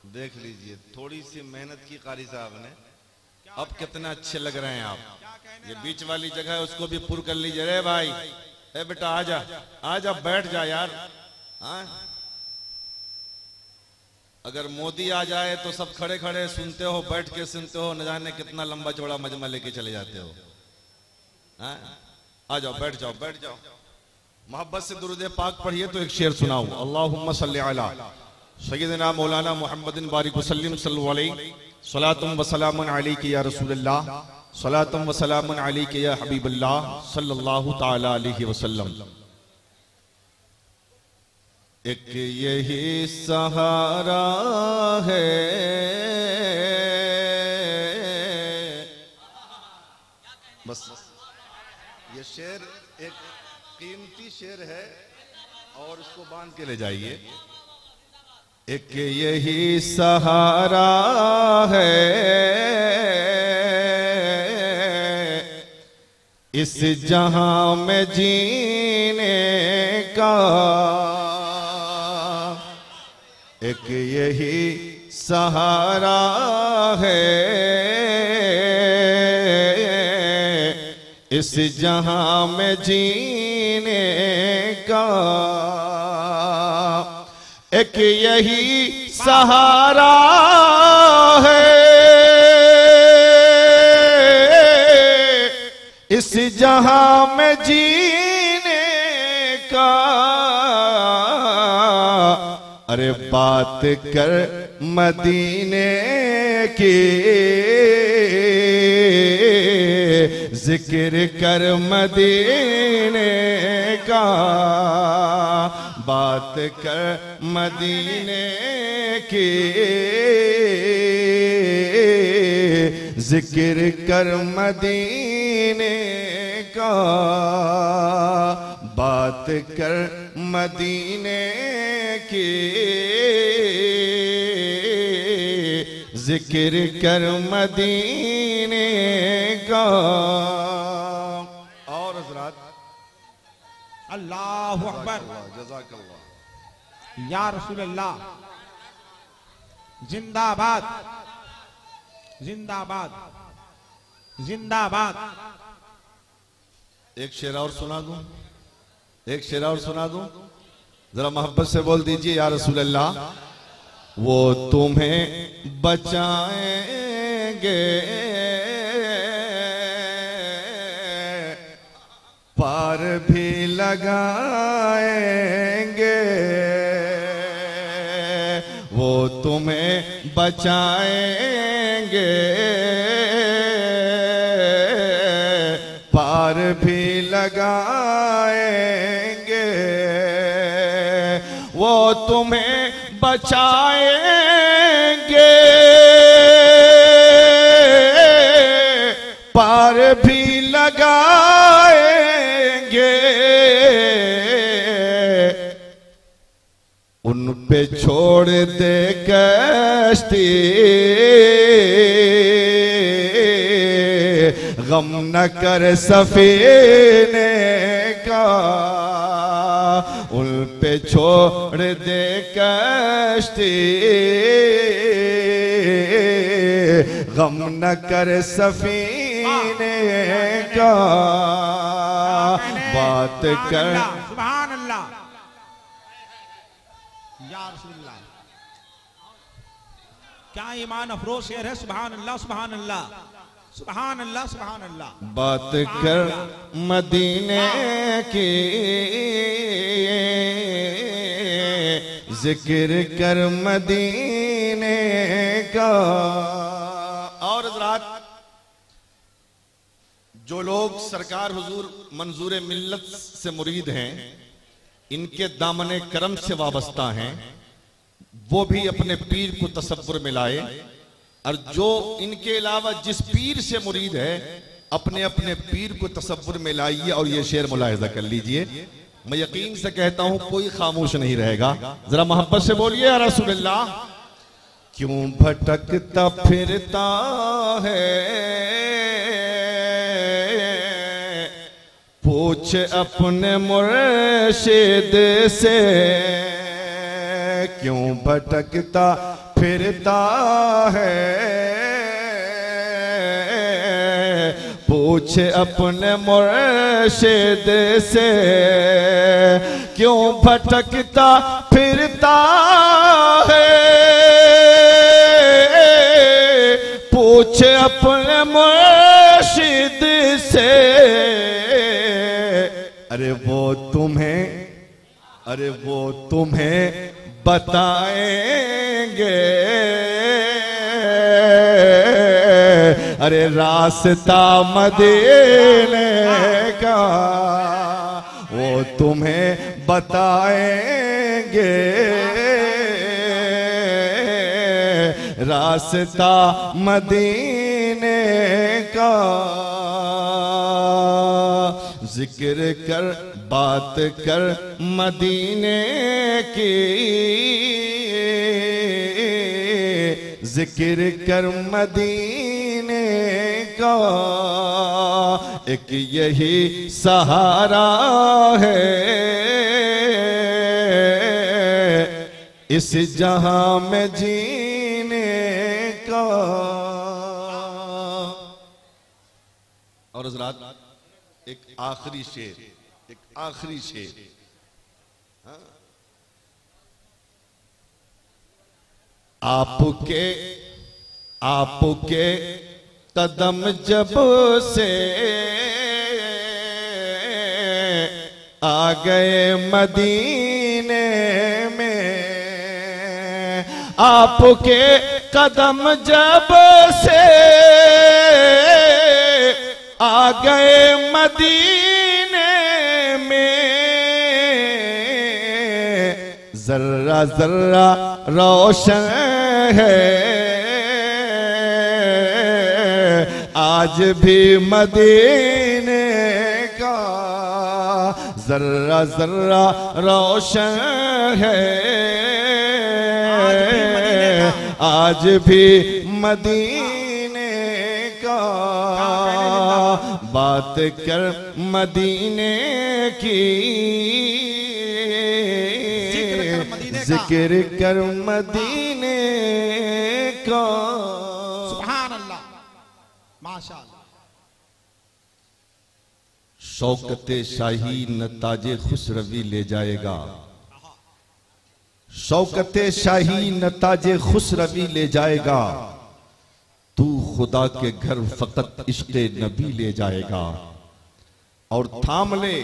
देख लीजिए थोड़ी सी मेहनत की कारी साहब ने, अब कितना अच्छे लग रहे हैं आप। ये बीच वाली जगह है उसको भी पूर कर लीजिए। रे भाई, ए बेटा आजा आजा, बैठ जा यार। हाँ, अगर मोदी आ जाए तो सब खड़े खड़े सुनते हो, बैठ के सुनते हो, न जाने कितना लंबा चौड़ा मजमा लेके चले जाते हो। हाँ, आ जाओ, बैठ जाओ, बैठ जाओ। मोहब्बत से दुरूद पाक पढ़िए तो एक शेर सुनाऊं। अल्लाहुम्मा सल्ली अला सय्यदना मौलाना मुहम्मदिन बारिक वसल्लम सल्लल्लाहु अलैहि सलातुम व सलामुन अलैका या रसूलल्लाह, सलातुम व सलामुन अलैका या हबीबल्लाह सल्लल्लाहु तआला अलैहि वसल्लम। एक यही सहारा है, बस ये शेर एक कीमती शेर है और इसको बांध के ले जाइए। एक यही सहारा है इस जहां में जीने का, एक यही सहारा है इस जहां में जीने का, एक यही सहारा है इस जहां में जीने का। अरे बात कर मदीने की, जिक्र कर मदीने का, बात कर मदीने की, जिक्र कर मदीने का, बात कर मदीने की, जिक्र कर मदीने का। और हज़रात अल्लाहु अकबर, जज़ाकल्लाह या रसूल अल्लाह, जिंदाबाद जिंदाबाद जिंदाबाद। एक शेर और सुना दूं, एक शेर और सुना दूं, जरा मोहब्बत से बोल दीजिए या रसूल अल्लाह। वो तुम्हें बचाएंगे पार भी लगाएंगे, वो तुम्हें बचाएंगे पार भी लगाएंगे, वो तुम्हें बचाएंगे पार भी लगाएंगे, उन पे छोड़ दे कश्ती, गम न कर सफीने का, उन पे छोड़ दे कश्ती, गम न कर सफीने का, बात कर। सुभान अल्लाह, या रसूलल्लाह, क्या ईमान अफरोज शेर है। सुभान अल्लाह सुभान अल्लाह सुभान अल्लाह सुभान अल्लाह। बात कर मदीने की, जिक्र कर मदीने का। और हज़रात, जो लोग सरकार हुजूर मंजूर मिल्लत से मुरीद हैं, इनके दामने करम से वाबस्ता हैं, वो भी अपने पीर को तसव्वुर में लाए, और जो इनके अलावा जिस पीर से मुरीद है अपने अपने पीर को तसव्वुर में लाइए। और ये शेर मुलाहिज़ा कर लीजिए, मैं यकीन से कहता हूं कोई खामोश नहीं रहेगा। जरा मोहब्बत से बोलिए या रसूल अल्लाह। क्यों भटकता फिरता है, पूछ अपने मुर्शिद से, क्यों भटकता फिरता है, पूछ अपने मुर्शिद से क्यों भटकता फिरता है, पूछ अपने मुर्शिद से। अरे वो तुम्हें बताएंगे, अरे रास्ता मदीने का वो तुम्हें बताएंगे, रास्ता मदीने का। जिक्र कर बात कर मदीने की, जिक्र कर मदीने का, एक यही सहारा है इस जहां में जीने का। और हज़रात एक आखिरी शेर, हाँ? आपके कदम जब से आ गए मदीने में, आपके कदम जब से आ गए मदीने में, जर्रा जर्रा रोशन है आज भी मदीने का, जर्रा जर्रा रोशन है आज भी मदीने का। बात कर मदीने की, जिक्र कर मदीने का। सुभान अल्लाह, माशाअल्लाह। शौकते शाही नताजे खुसरवी ले जाएगा, शौकते शाही नताजे खुसरवी ले जाएगा, तू खुदा के घर फकत इश्क़े नबी ले जाएगा। और थाम ले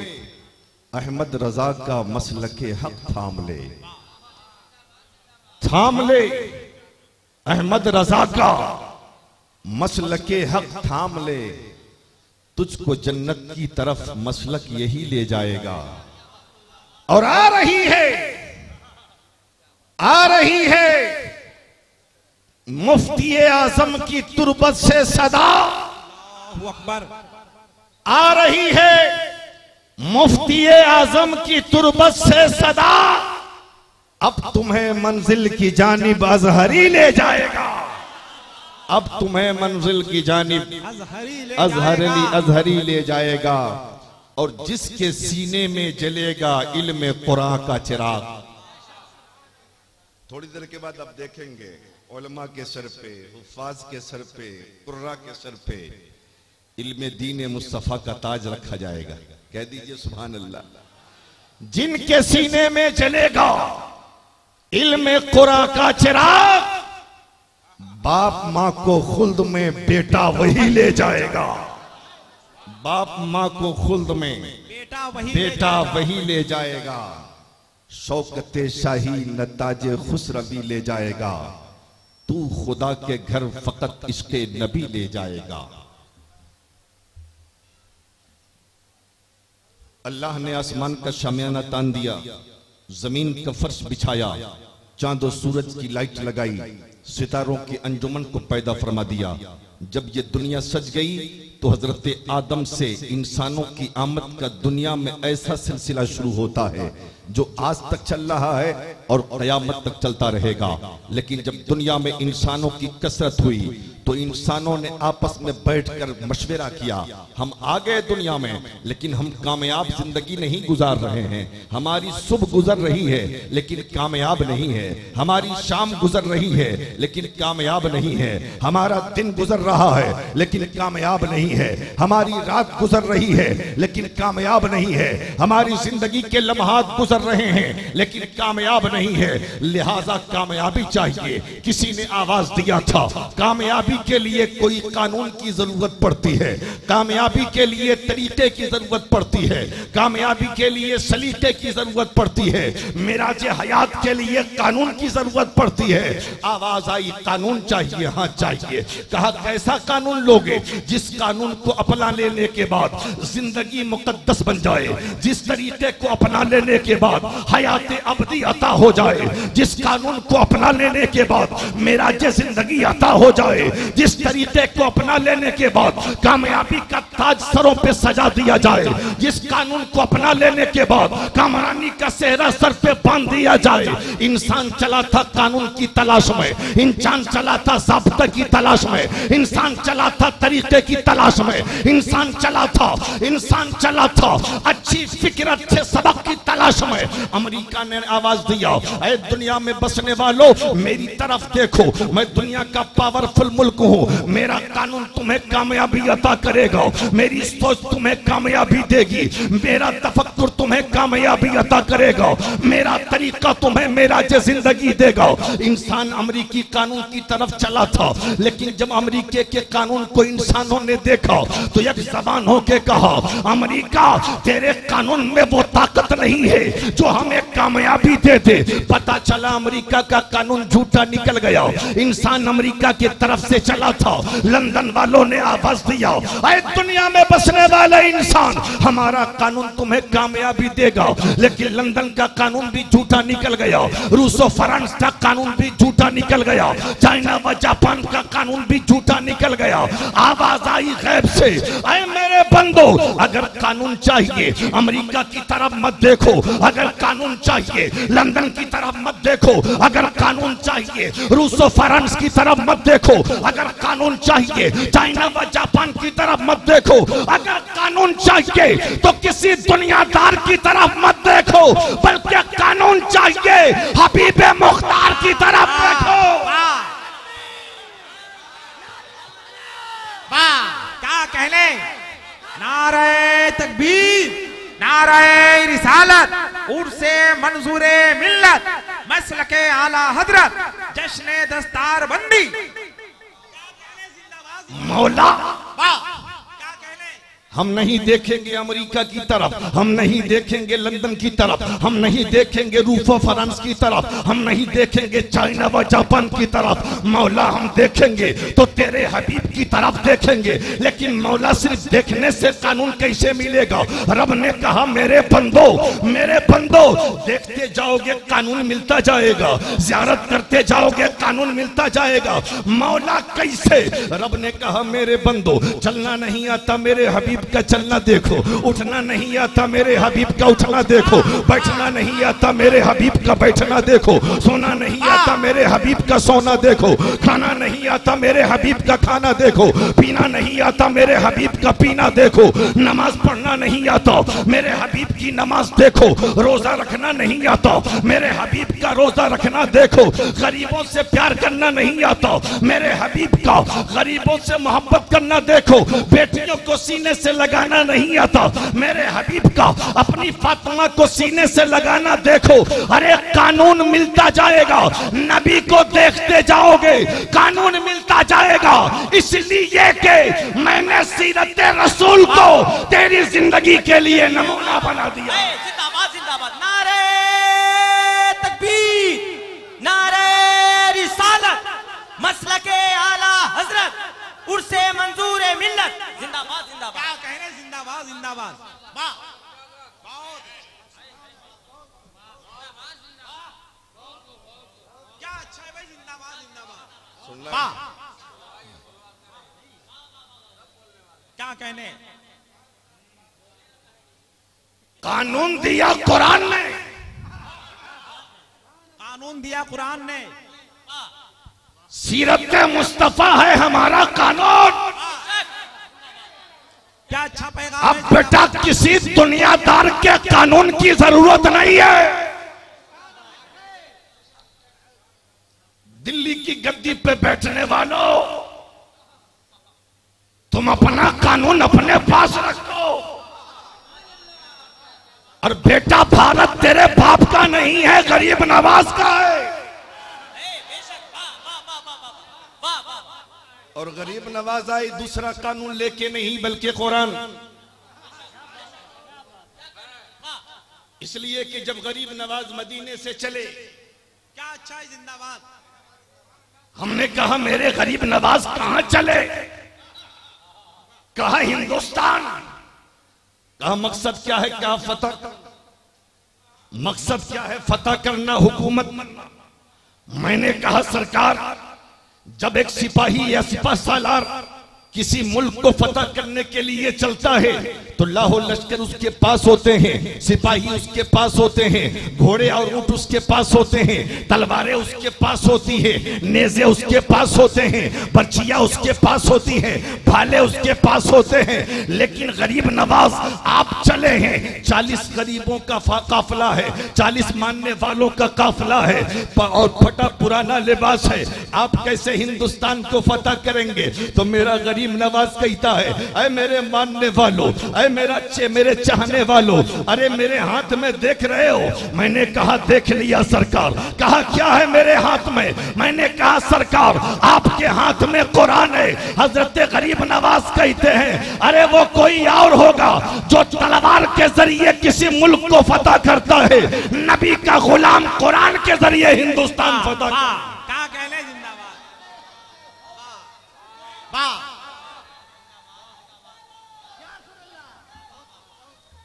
अहमद रजा का मसलके हक, थाम ले, थाम ले अहमद रजा का मसलके हक, थाम ले, तुझको जन्नत की तरफ मसलक यही ले जाएगा। और आ रही है मुफ्ती आजम की तुरबत से सदा, अल्लाहु अकबर। आ रही है मुफ्ती आजम की तुरबत से सदा, अब तुम्हें मंजिल की जानिब अजहरी ले जाएगा, अब तुम्हें मंजिल की जानिब अजहरी ले जाएगा। और जिसके सीने में जलेगा इल्म कुरान का चिराग। थोड़ी देर के बाद आप देखेंगे उलमा के सर पे, हुफ्फाज के सर पे, कुर्रा के सर पे इल्म दीन मुस्तफा का ताज रखा जाएगा। कह दीजिए सुभान अल्लाह। जिनके सीने में जलेगा इल्म कुरान का चिराग, बाप माँ को खुल्द में बेटा वही ले जाएगा, बाप माँ को खुल्द में बेटा वही ले जाएगा। शौकते शाही नताजे खुसरवी ले जाएगा, तू खुदा के घर फकत इश्क़े नबी ले जाएगा। अल्लाह ने आसमान का शामियाना तान दिया, जमीन का फर्श बिछाया, चांद और सूरज की लाइट लगाई, सितारों की अंजुमन को पैदा फरमा दिया। जब ये दुनिया सज गई तो हजरत आदम से इंसानों की आमद का दुनिया में ऐसा सिलसिला शुरू होता है जो आज तक चल रहा है और क़यामत तक चलता रहेगा। लेकिन जब दुनिया में इंसानों की कसरत हुई तो इंसानों ने आपस में बैठकर मशवरा किया, हम आ गए दुनिया में लेकिन हम कामयाब जिंदगी नहीं गुजार रहे हैं। हमारी सुबह गुजर रही है लेकिन कामयाब नहीं है, हमारी शाम गुजर रही है लेकिन कामयाब नहीं है, हमारा दिन गुजर रहा है लेकिन कामयाब नहीं है, हमारी रात गुजर रही है लेकिन कामयाब नहीं है, हमारी जिंदगी के लम्हात गुजर रहे हैं लेकिन कामयाब नहीं है। लिहाजा कामयाबी चाहिए। किसी ने आवाज दिया था, कामयाबी के लिए कोई कानून की जरूरत पड़ती है, कामयाबी के लिए तरीके की जरूरत पड़ती है, कामयाबी के लिए सलीके की जरूरत पड़ती है, मिराज हयात के लिए कानून की जरूरत पड़ती है। आवाज आई कानून चाहिए, हाँ चाहिए। कहा कैसा कानून लोगे? जिस कानून को अपना लेने के बाद जिंदगी मुकद्दस बन जाए, जिस तरीके को अपना लेने के बाद हयात अबदी अता हो जाए, जिस कानून को अपना लेने के बाद मिराज जिंदगी अता हो जाए, जिस तरीके को अपना लेने के बाद कामयाबी का ताज सरों पे सजा दिया जाए, जिस कानून को अपना लेने के बाद कामरानी का सेहरा सर पे बांध दिया जाए। इंसान चला था कानून की तलाश में, इंसान चला था ज़ाब्ता की तलाश में, इंसान चला था तरीके की तलाश में, इंसान चला था अच्छी फिक्र थे सबक की तलाश में। अमेरिका ने आवाज दिया, ऐ दुनिया में बसने वालों मेरी तरफ देखो, मैं दुनिया का पावरफुल मुल्क हूँ, मेरा कानून तुम्हें कामयाबी अता करेगा, मेरी सोच तुम्हें कामयाबी देगी, मेरा तफक्कुर तुम्हें कामयाबी अता करेगा, मेरा तरीका तुम्हें मेरा जिंदगी देगा। इंसान अमेरिकी कानून की तरफ चला था, लेकिन जब अमेरिके के कानून को इंसानों ने देखा तो एक जबान होके कहा, अमेरिका तेरे कानून में वो ताकत नहीं है जो हमें कामयाबी दे दे। पता चला अमेरिका का कानून झूठा निकल गया। इंसान अमेरिका की तरफ से चला था, लंदन वालों ने आवाज दिया, ऐ दुनिया में बसने वाले इंसान हमारा कानून तुम्हें कामयाबी देगा, लेकिन लंदन का कानून भी झूठा निकल गया, रूस और फ्रांस का कानून भी झूठा निकल गया, चाइना व जापान का कानून भी झूठा निकल गया। आवाज आई गैब से, ऐ मेरे बंदो अगर कानून चाहिए अमेरिका की तरफ मत देखो, अगर कानून चाहिए लंदन की तरफ मत देखो, अगर कानून चाहिए रूस और फ्रांस की तरफ मत देखो, अगर कानून चाहिए चाइना व जापान की तरफ मत देखो, अगर कानून चाहिए तो किसी दुनियादार की तरफ मत देखो, बल्कि कानून चाहिए हबीबे मुख्तार की तरफ देखो। क्या कहने, नारे तकबीर, नारे रिसालत, उर्से मंजूरे मिल्लत, मसलके आला हजरत, जश्ने दस्तार बंदी। मौला हम नहीं देखेंगे अमेरिका की तरफ, हम नहीं देखेंगे लंदन की तरफ, हम नहीं देखेंगे रूस और फ्रांस की तरफ, हम नहीं देखेंगे चाइना व जापान की तरफ। मौला हम देखेंगे तो तेरे हबीब की तरफ देखेंगे। लेकिन मौला सिर्फ देखने से कानून कैसे मिलेगा? रब ने कहा मेरे बंदो देखते जाओगे कानून मिलता जाएगा, ज़ियारत करते जाओगे कानून मिलता जाएगा। मौला कैसे? रब ने कहा मेरे बंदो चलना नहीं आता मेरे हबीब का चलना देखो, उठना नहीं आता मेरे हबीब का उठना देखो, बैठना नहीं आता मेरे हबीब का बैठना देखो, सोना नहीं आता मेरे हबीब का सोना देखो, खाना नहीं आता मेरे हबीब का खाना देखो, पीना नहीं आता मेरे हबीब का पीना देखो, नमाज पढ़ना नहीं आता मेरे हबीब की नमाज देखो, रोजा रखना नहीं आता मेरे हबीब का रोजा रखना देखो, गरीबों से प्यार करना नहीं आता मेरे हबीब का गरीबों से मोहब्बत करना देखो, बेटियों को सीने से लगाना नहीं आता मेरे हबीब का अपनी फातिमा को सीने से लगाना देखो। अरे कानून मिलता जाएगा, नबी को देखते जाओगे कानून मिलता जाएगा, इसलिए कि मैंने सीरत रसूल को तेरी जिंदगी के लिए नमूना बना दिया। जिंदाबाद जिंदाबाद, नारे तकबीर, नारे रिसालत, मसलके आला हजरत, उर्से मंजूरे मिल्लत, जिंदाबाद जिंदाबाद। क्या कहने, जिंदाबाद जिंदाबाद। क्या अच्छा है भाई, जिंदाबाद जिंदाबाद। क्या कहने? कानून दिया कुरान ने, कानून दिया कुरान ने। सीरत मुस्तफा है हमारा कानून। क्या अच्छा पैगाम अब है? बेटा किसी दुनियादार के कानून की जरूरत नहीं है। दिल्ली की गद्दी पे बैठने वालों, तुम अपना कानून अपने पास रखो। और बेटा भारत तेरे बाप का नहीं है, गरीब नवाज का है। और गरीब नवाज आई दूसरा कानून लेके नहीं बल्कि कुरान। इसलिए कि जब गरीब नवाज मदीने से चले, क्या अच्छा है, जिंदाबाद। हमने कहा मेरे गरीब नवाज कहां चले? कहा हिंदुस्तान। कहा मकसद क्या है? क्या फतह? मकसद क्या है? फतह करना, हुकूमत। मैंने कहा सरकार, जब एक सिपाही या सिपा सालार किसी मुल्क को फतह करने के लिए चलता है तो लाहो लश्कर उसके पास होते हैं, सिपाही उसके पास होते हैं, घोड़े और ऊंट उसके पास होते हैं, तलवारें उसके पास होती है, नेज़े उसके पास होते हैं, पर्चियां उसके पास होती हैं, भाले उसके पास होते हैं। लेकिन गरीब नवाज आप चले हैं, 40 गरीबों का काफिला है, 40 मानने वालों का काफिला है और फटा पुराना लिबास है। आप कैसे हिंदुस्तान को फतह करेंगे? तो मेरा गरीब नवाज कहता है, अरे मेरे मानने वालों, अरे मेरे चाहने वालों, अरे मेरे हाथ में देख रहे हो? मैंने कहा देख लिया सरकार। कहा क्या है मेरे हाथ में? मैंने कहा सरकार आपके हाथ में कुरान है। हजरत गरीब नवाज कहते हैं, अरे वो कोई और होगा जो तलवार के जरिए किसी मुल्क को फतह करता है, नबी का गुलाम कुरान के जरिए हिंदुस्तान फतह। क्या कहने? जिंदाबाद। वाह,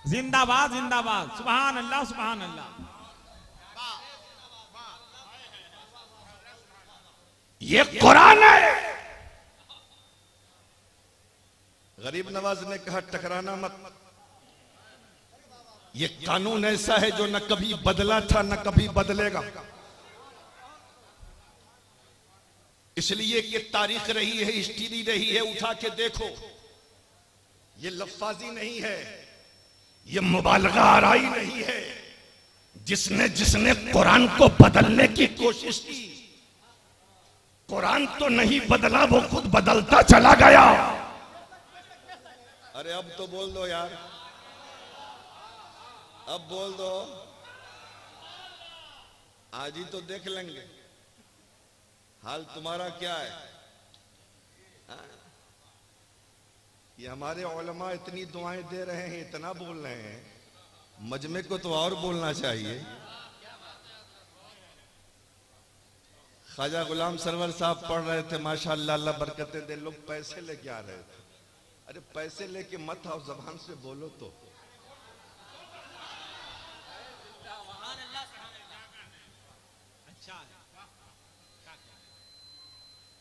जिंदाबाद, जिंदाबाद। सुभान अल्लाह, सुभान अल्लाह। ये कुरान है। गरीब नवाज ने कहा टकराना मत। ये कानून ऐसा है जो न कभी बदला था न कभी बदलेगा। इसलिए कि तारीख रही है, हिस्ट्री रही है, उठा के देखो। ये लफ्फाजी नहीं है, ये मुबालगा आराई नहीं है। जिसने कुरान को बदलने की कोशिश की, कुरान तो नहीं बदला, वो खुद बदलता चला गया। अरे अब तो बोल दो यार, अब बोल दो। आज ही तो देख लेंगे हाल तुम्हारा क्या है। हाँ? ये हमारे उलमा इतनी दुआएं दे रहे हैं, इतना बोल रहे हैं, मजमे को तो और बोलना चाहिए। ख्वाजा गुलाम सरवर साहब पढ़ रहे थे, माशाअल्लाह, अल्लाह बरकतें दे। लोग पैसे लेके आ रहे थे। अरे पैसे लेके मत आओ, जबान से बोलो तो। अच्छा,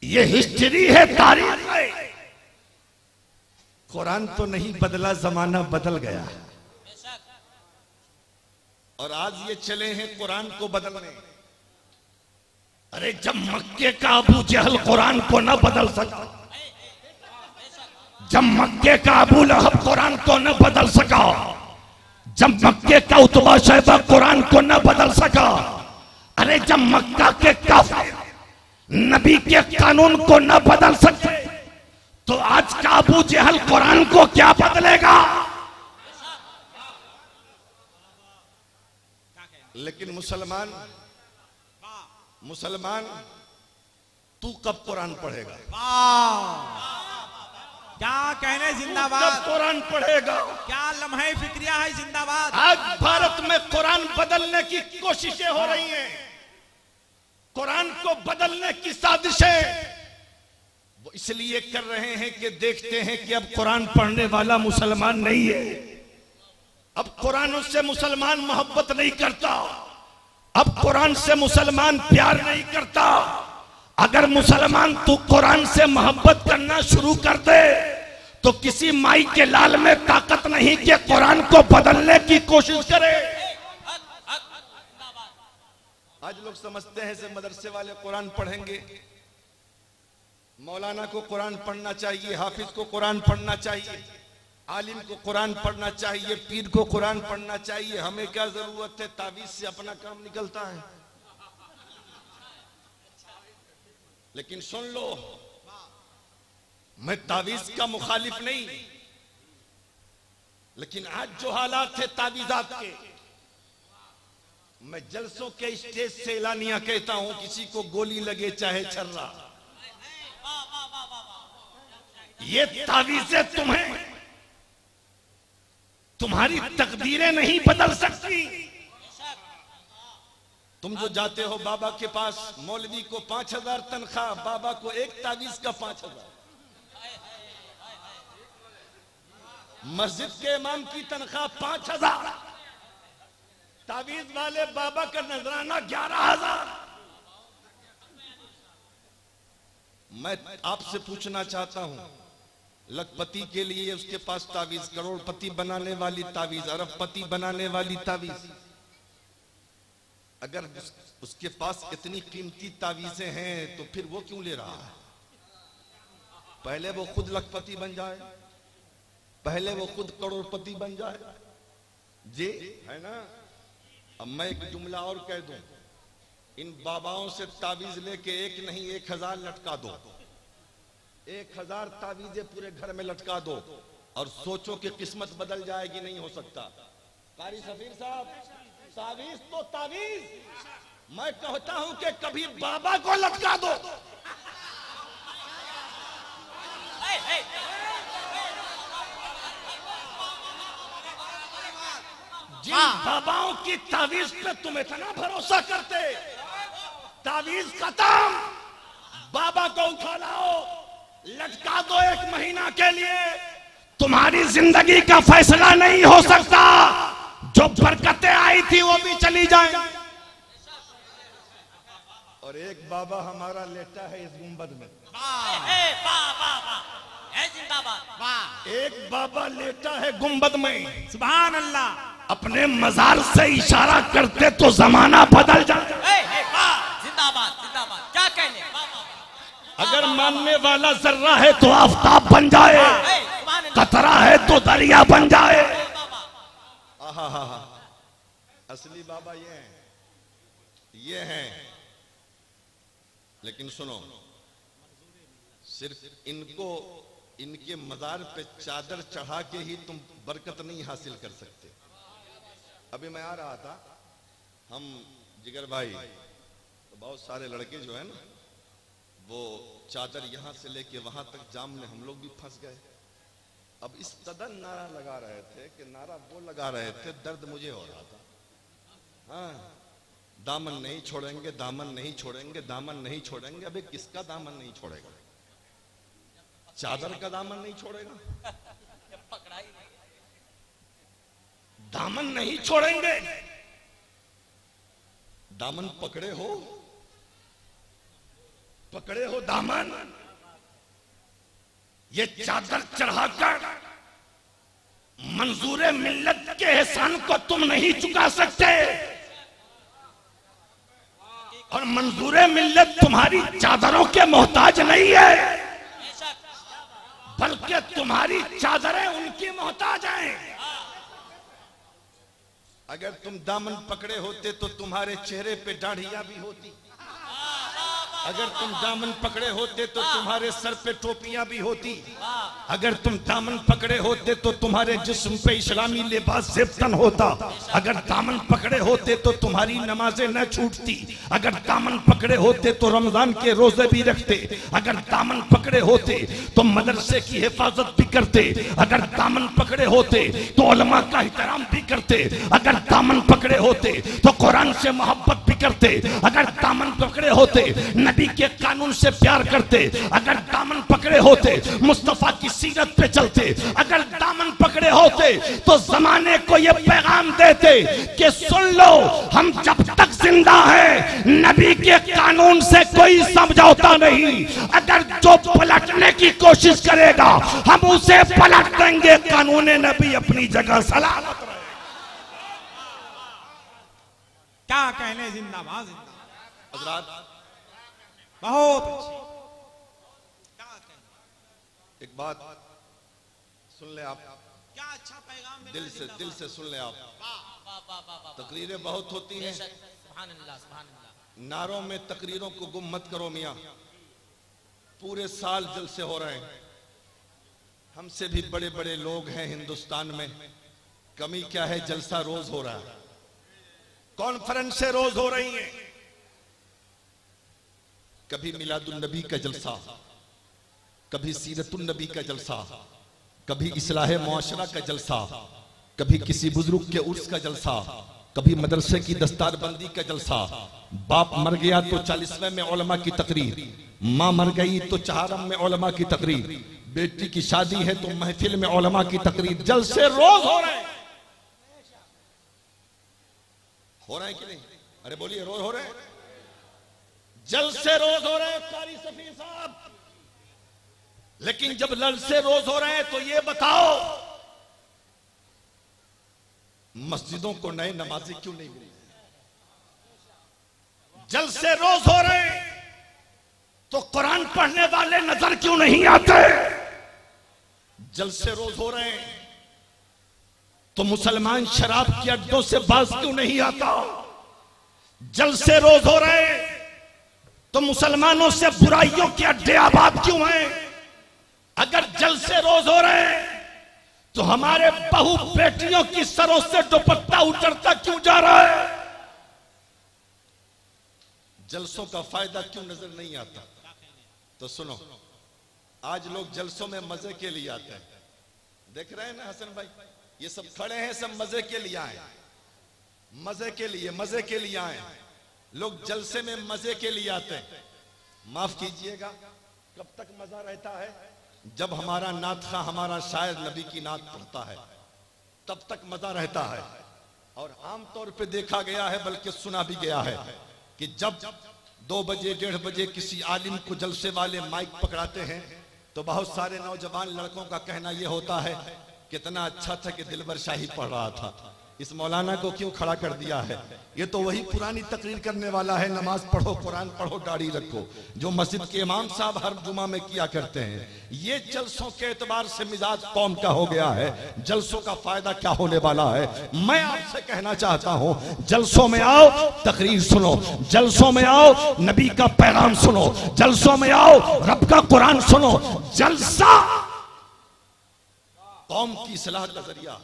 ये हिस्ट्री है, तारीख है। कुरान तो नहीं बदला, जमाना बदल गया। और आज ये चले हैं कुरान को बदलने। अरे जब मक्के का अबू जहल कुरान को न बदल सका, जब मक्के का अबू लहब कुरान को न बदल सका, जब मक्के का उतबा शैबा कुरान को न बदल सका, अरे जब मक्का के काफिर नबी के कानून को न बदल सकते, तो आज का अबू जहल कुरान को क्या बदलेगा? लेकिन मुसलमान तू कब कुरान पढ़ेगा? क्या कहने? जिंदाबाद। कब कुरान पढ़ेगा? क्या लम्हे फिक्रिया है? जिंदाबाद। आज भारत में कुरान बदलने की कोशिशें हो रही हैं, कुरान को बदलने की साजिशें वो इसलिए कर रहे हैं कि देखते हैं कि अब कुरान पढ़ने वाला मुसलमान नहीं है, अब कुरान से मुसलमान मोहब्बत नहीं करता, अब कुरान से मुसलमान प्यार नहीं करता। अगर मुसलमान तू कुरान से मोहब्बत करना शुरू कर दे तो किसी माई के लाल में ताकत नहीं कि कुरान को बदलने की कोशिश करे। आज लोग समझते हैं से मदरसे वाले कुरान पढ़ेंगे, मौलाना को कुरान पढ़ना चाहिए, हाफिज को कुरान पढ़ना चाहिए, आलिम को कुरान पढ़ना चाहिए, पीर को कुरान पढ़ना चाहिए। हमें क्या जरूरत है, तावीज से अपना काम निकलता है। लेकिन सुन लो, मैं तावीज का मुखालिफ नहीं, लेकिन आज जो हालात है तावीजात के, मैं जलसों के स्टेज से एलानिया कहता हूं, किसी को गोली लगे चाहे छर्रा, ये तावीजें तुम्हारी तकदीरें नहीं बदल सकती। तुम जो जाते हो बाबा के पास, मौलवी को 5000 तनख्वाह, बाबा को एक तावीज का 5000, मस्जिद के इमाम की तनख्वाह 5000, तावीज वाले बाबा का नजराना 11000। मैं आपसे पूछना चाहता हूं, लखपति के लिए उसके पास तावीज, करोड़पति बनाने वाली तावीज, अरबपति बनाने वाली तावीज, अगर उसके पास इतनी कीमती तावीजें हैं तो फिर वो क्यों ले रहा है? पहले वो खुद लखपति बन जाए, पहले वो खुद करोड़पति बन जाए जी, है ना। अब मैं एक जुमला और कह दूं, इन बाबाओं से तावीज लेके एक नहीं 1000 लटका दो, 1000 तावीजें पूरे घर में लटका दो और सोचो कि किस्मत बदल जाएगी। नहीं हो सकता। कारी सफीर साहब, तावीज तो तावीज, मैं कहता हूं कि कभी बाबा को लटका दो, जिन बाबाओं की तावीज पे तुम इतना भरोसा करते, तावीज खत्म, बाबा को उठा लाओ, लटका दो 1 महीना के लिए। तुम्हारी जिंदगी का फैसला नहीं हो सकता, जो बरकतें आई थी वो भी चली जाए। और एक बाबा हमारा लेटा है इस गुंबद में, एक बाबा लेटा है गुंबद में, सुभान अल्लाह। अपने मजार से इशारा करते तो जमाना बदल जाए। जिंदाबाद जिंदाबाद, क्या कहने। अगर मानने वाला जर्रा है तो आफताब बन जाए, कतरा है तो दरिया बन जाए। असली बाबा ये हैं। लेकिन सुनो, सिर्फ इनको इनके मजार पे चादर चढ़ा के ही तुम बरकत नहीं हासिल कर सकते। अभी मैं आ रहा था, हम जिगर भाई तो बहुत सारे लड़के जो है ना, वो चादर यहां से लेके वहां तक जाम में हम लोग भी फंस गए। अब इस कदर नारा लगा रहे थे कि नारा वो लगा रहे थे, दर्द मुझे हो रहा था। हाँ, दामन नहीं छोड़ेंगे, दामन नहीं छोड़ेंगे, दामन नहीं छोड़ेंगे। अबे किसका दामन नहीं छोड़ेगा? चादर का दामन नहीं छोड़ेगा, दामन नहीं छोड़ेंगे। दामन पकड़े हो दामन, ये चादर चढ़ाकर मंजूर मिल्लत के एहसान को तुम नहीं चुका सकते। और मंजूर मिल्लत तुम्हारी चादरों के मोहताज नहीं है, बल्कि तुम्हारी चादरें उनकी मोहताज हैं। अगर तुम दामन पकड़े होते तो तुम्हारे चेहरे पे दाढ़ियां भी होती, अगर तुम दामन पकड़े होते तो तुम्हारे सर पे टोपियां भी होती, अगर तुम दामन पकड़े होते तो तुम्हारे जिस्म पे इस्लामी लिबास ज़ेबतन होता, अगर दामन पकड़े होते तो तुम्हारी नमाजें न छूटती, अगर दामन पकड़े होते तो रमजान के रोजे भी रखते, अगर दामन पकड़े होते तो मदरसे की हिफाजत भी करते, अगर दामन पकड़े होते तो उलमा का एहतराम भी करते, अगर दामन पकड़े होते तो कुरान से मोहब्बत भी करते, अगर दामन पकड़े होते नबी के कानून से प्यार करते, अगर दामन पकड़े होते मुस्तफा की सीरत पे चलते, अगर दामन पकड़े होते तो जमाने को ये पैगाम देते कि सुन लो, हम जब तक जिंदा है नबी के कानून से कोई समझौता नहीं। अगर जो पलटने की कोशिश करेगा हम उसे पलट देंगे। कानून नबी अपनी जगह सलामत रहे। क्या कहने, जिंदाबाद जिंदाबाद। हजरात बहुत अच्छी। क्या कहने, एक बात सुन ले आप, क्या अच्छा पैगाम मिला, दिल से सुन ले आप। वाह वाह वाह वाह। तकरीरें बहुत होती हैं, सुभान अल्लाह सुभान अल्लाह। नारों में तकरीरों को गुम मत करो मियाँ। पूरे साल जलसे हो रहे हैं, हमसे भी बड़े बड़े लोग हैं हिंदुस्तान में, कमी क्या है? जलसा रोज हो रहा है, कॉन्फ्रेंसें रोज हो रही हैं। कभी मिलादुन नबी का जलसा, कभी सीरतुन नबी का जलसा, कभी इस्लाह मुआशरा का जलसा, कभी किसी बुजुर्ग के उर्स का जलसा, कभी मदरसे की दस्तारबंदी का जलसा। बाप मर गया तो 40वें में उलमा की तकरीर, माँ मर गई तो 4 में उलमा की तकरीर, बेटी की शादी है तो महफिल में उलमा की तकरीर। जलसे रोज हो रहे हैं, हो रहे हैं कि नहीं? अरे बोलिए, रोज हो रहे हैं, जलसे रोज हो रहे हैं कारी सफी साहब। लेकिन जब जलसे रोज हो रहे हैं तो ये बताओ, मस्जिदों को नए नमाजी क्यों नहीं मिले? जलसे रोज हो रहे हैं तो कुरान पढ़ने वाले नजर क्यों नहीं आते? जलसे रोज हो रहे हैं तो मुसलमान शराब के अड्डों से बाज क्यों नहीं आता? जलसे रोज हो रहे हैं तो मुसलमानों से बुराइयों के अड्डे आबाद क्यों हैं? अगर जलसे रोज हो रहे हैं तो हमारे बहू बेटियों की सरों से दुपट्टा उतरता क्यों जा रहा है? जलसों का फायदा क्यों नजर नहीं आता? तो सुनो, आज लोग जलसों में मजे के लिए आते हैं। देख रहे हैं ना हसन भाई, ये सब खड़े हैं, सब मजे के लिए आए, मजे के लिए आए। लोग जलसे में मजे के लिए आते हैं। माफ कीजिएगा, कब तक मजा रहता है? जब हमारा नात खा, हमारा शायर नबी की नात पढ़ता है, तब तक मजा रहता है। और आमतौर पे देखा गया है, बल्कि सुना भी गया है कि जब 2 बजे 1:30 बजे किसी आलिम को जलसे वाले माइक पकड़ाते हैं तो बहुत सारे नौजवान लड़कों का कहना यह होता है, कितना अच्छा था कि दिलबर शाही पढ़ रहा था, इस मौलाना को क्यों खड़ा कर दिया है? ये तो वही पुरानी तकरीर करने वाला है, नमाज पढ़ो, कुरान पढ़ो, दाढ़ी रखो, जो मस्जिद के इमाम साहब हर जुमा में किया करते हैं। ये जलसों के एतबार से मिजाज कौम का हो गया है। जलसों का फायदा क्या होने वाला है? मैं आपसे कहना चाहता हूं, जलसों में आओ, तकरीर सुनो, जलसों में आओ, नबी का पैगाम सुनो, जलसों में आओ, रब का कुरान सुनो। जलसा कौम की इस्लाह का जरिया,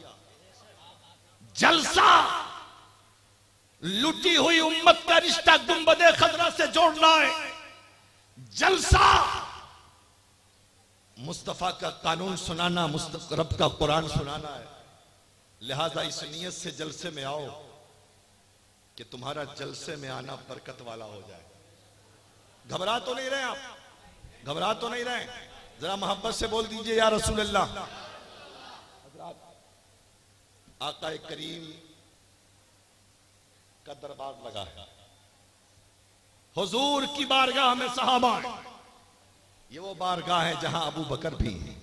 जलसा लुटी हुई उम्मत का रिश्ता गुंबदे खजरा से जोड़ना है। जलसा मुस्तफा का कानून सुनाना, रब का कुरान सुनाना है। लिहाजा इस नियत से जलसे में आओ कि तुम्हारा जलसे में आना बरकत वाला हो जाए। घबरा तो नहीं रहे आप? घबरा तो नहीं रहे? जरा मोहब्बत से बोल दीजिए या रसूल अल्लाह। आका करीम का दरबार लगा है, हुजूर की बारगाह में सहाबा है। ये वो बारगाह है जहां अबू बकर भी हैं,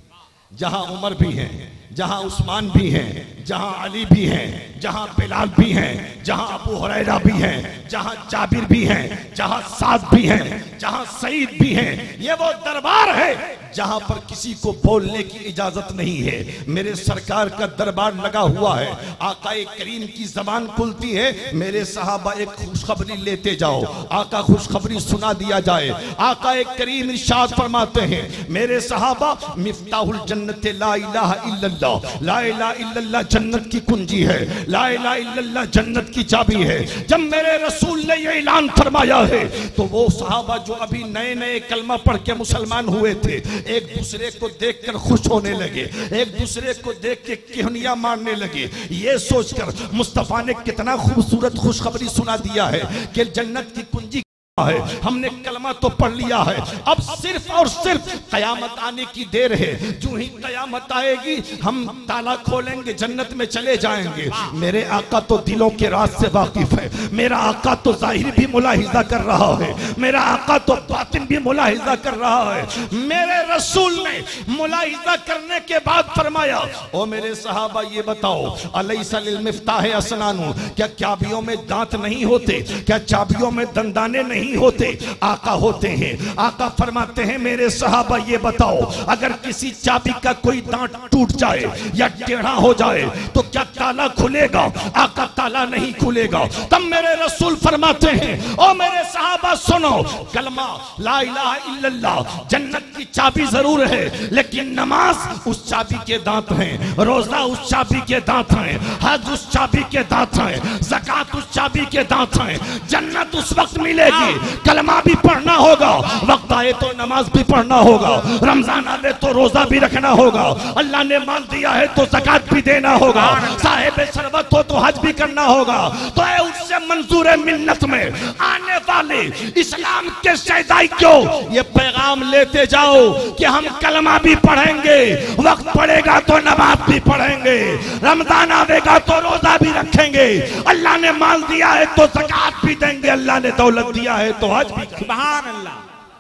जहां उमर भी हैं, जहां उस्मान भी हैं, जहां अली भी हैं, जहां बिलाल भी हैं, जहां अबू हुरैरा भी हैं, जहां जाबिर भी हैं, जहां साद भी हैं, जहां सईद भी हैं। ये वो दरबार है जहां पर किसी को बोलने की इजाजत नहीं है। मेरे सरकार का दरबार लगा हुआ है, आकाए करीम की जबान खुलती है, मेरे सहाबा एक खुशखबरी लेते जाओ, आका खुशखबरी सुना दिया जाए। आकाए करीम इरशाद फरमाते हैं, मेरे सहाबा मिफ्ताहुल जन्नत ला इलाहा इल्लल्लाह, ला इलाहा इल्लल्लाह जन्नत की कुंजी है, ला इलाहा इल्लल्लाह जन्नत की चाबी है। जब मेरे रसूल ने यह ऐलान फरमाया है तो वो सहाबा जो अभी नए नए कलमा पढ़ के मुसलमान हुए थे, एक दूसरे को देखकर खुश होने लगे, एक दूसरे को देख के किहनिया मारने लगे, ये सोचकर मुस्तफा ने कितना खूबसूरत खुशखबरी सुना दिया है कि जन्नत की कुंजी है, हमने कलमा तो पढ़ लिया है, अब सिर्फ और सिर्फ कयामत आने की देर है। जो ही कयामत आएगी हम ताला खोलेंगे, जन्नत में चले जाएंगे। मेरे आका तो दिलों के राज से वाकिफ है, मेरा आका तो जाहिर भी मुलाहिजा कर रहा है, मेरा आका तो बातिन भी मुलाहिजा कर रहा है। मेरे रसूल ने मुलाहिजा करने के बाद फरमाया, ओ मेरे सहाबा ये बताओ, अलैसा लिल मिफ्ताह असनानु, क्या चाबियों में दांत नहीं होते? क्या चाबियों में दंदाने नहीं होते? आका होते हैं। आका फरमाते हैं, मेरे सहाबा ये बताओ, अगर किसी चाबी का कोई दांत टूट जाए या टेढ़ा हो जाए तो क्या ताला खुलेगा? आका ताला नहीं खुलेगा। तब मेरे रसूल फरमाते हैं, ओ मेरे सहाबा सुनो, कलमा ला इलाहा इल्लल्लाह जन्नत की चाबी जरूर है, लेकिन नमाज उस चाबी के दांत हैं, रोजा उस चाबी के दांत हैं, हज उस चाबी के दांत हैं, ज़कात उस चाबी के दांत हैं। जन्नत उस वक्त मिलेगी, कलमा भी पढ़ना होगा, वक्त आए तो नमाज भी पढ़ना होगा, रमजान आए तो रोजा भी रखना होगा, अल्लाह ने माल दिया है तो ज़कात भी देना होगा, साहिब शरबत हो तो हज भी करना होगा। तो उससे मंजूर मिन्नत में आने वाले इस्लाम के शहदाई को ये पैगाम लेते जाओ कि हम कलमा भी पढ़ेंगे, वक्त पड़ेगा तो नमाज भी पढ़ेंगे, रमजान आएगा तो रोजा भी रखेंगे, अल्लाह ने माल दिया है तो ज़कात भी देंगे, अल्लाह ने दौलत दिया है तो हज भी। सुभान अल्लाह,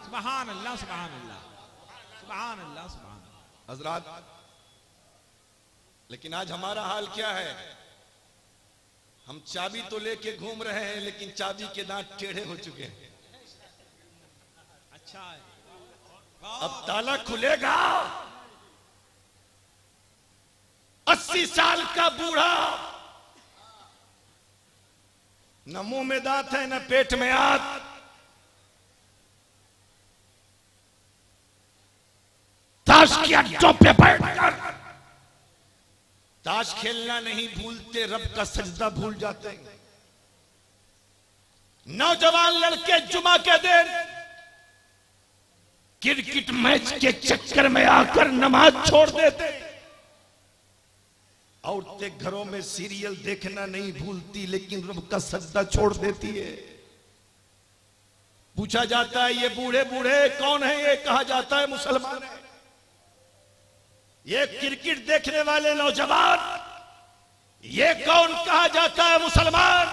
सुभान अल्लाह, सुभान अल्लाह, सुभान अल्लाह, सुभान अल्लाह। हजरात, लेकिन आज हमारा हाल क्या है? हम चाबी तो लेके घूम रहे हैं, लेकिन चाबी के दांत टेढ़े हो चुके हैं। अच्छा है, अब ताला खुलेगा। 80 साल का बूढ़ा, न मुंह में दांत है न पेट में हाथ, ताश के अड्डों पे बैठकर ताश खेलना नहीं भूलते, रब का सजदा भूल जाते हैं। नौजवान लड़के जुमा के दिन क्रिकेट मैच के चक्कर में आकर नमाज छोड़ देते। औरतें घरों में सीरियल देखना नहीं भूलती, लेकिन रब का सजदा छोड़ देती है। पूछा जाता है, ये बूढ़े बूढ़े कौन है? ये कहा जाता है मुसलमान है। ये क्रिकेट देखने वाले नौजवान, ये कौन कहा जाता है मुसलमान?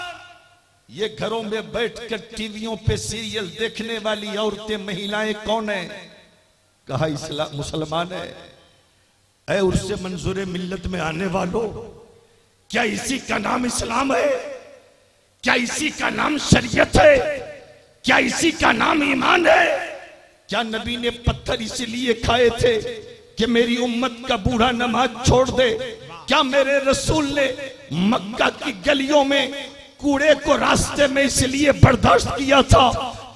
ये घरों में बैठकर टीवियों पे सीरियल देखने वाली औरतें, महिलाएं कौन है? कहा इस्लाम मुसलमान है। ऐ उससे मंजूर मिल्लत में आने वालों, क्या इसी का नाम इस्लाम है? क्या इसी का नाम शरीयत है? क्या इसी का नाम ईमान है? क्या नबी ने पत्थर इसलिए खाए थे कि मेरी उम्मत का बूढ़ा नमाज छोड़ दे? क्या मेरे रसूल ने मक्का की गलियों में कूड़े को रास्ते में इसलिए बर्दाश्त किया था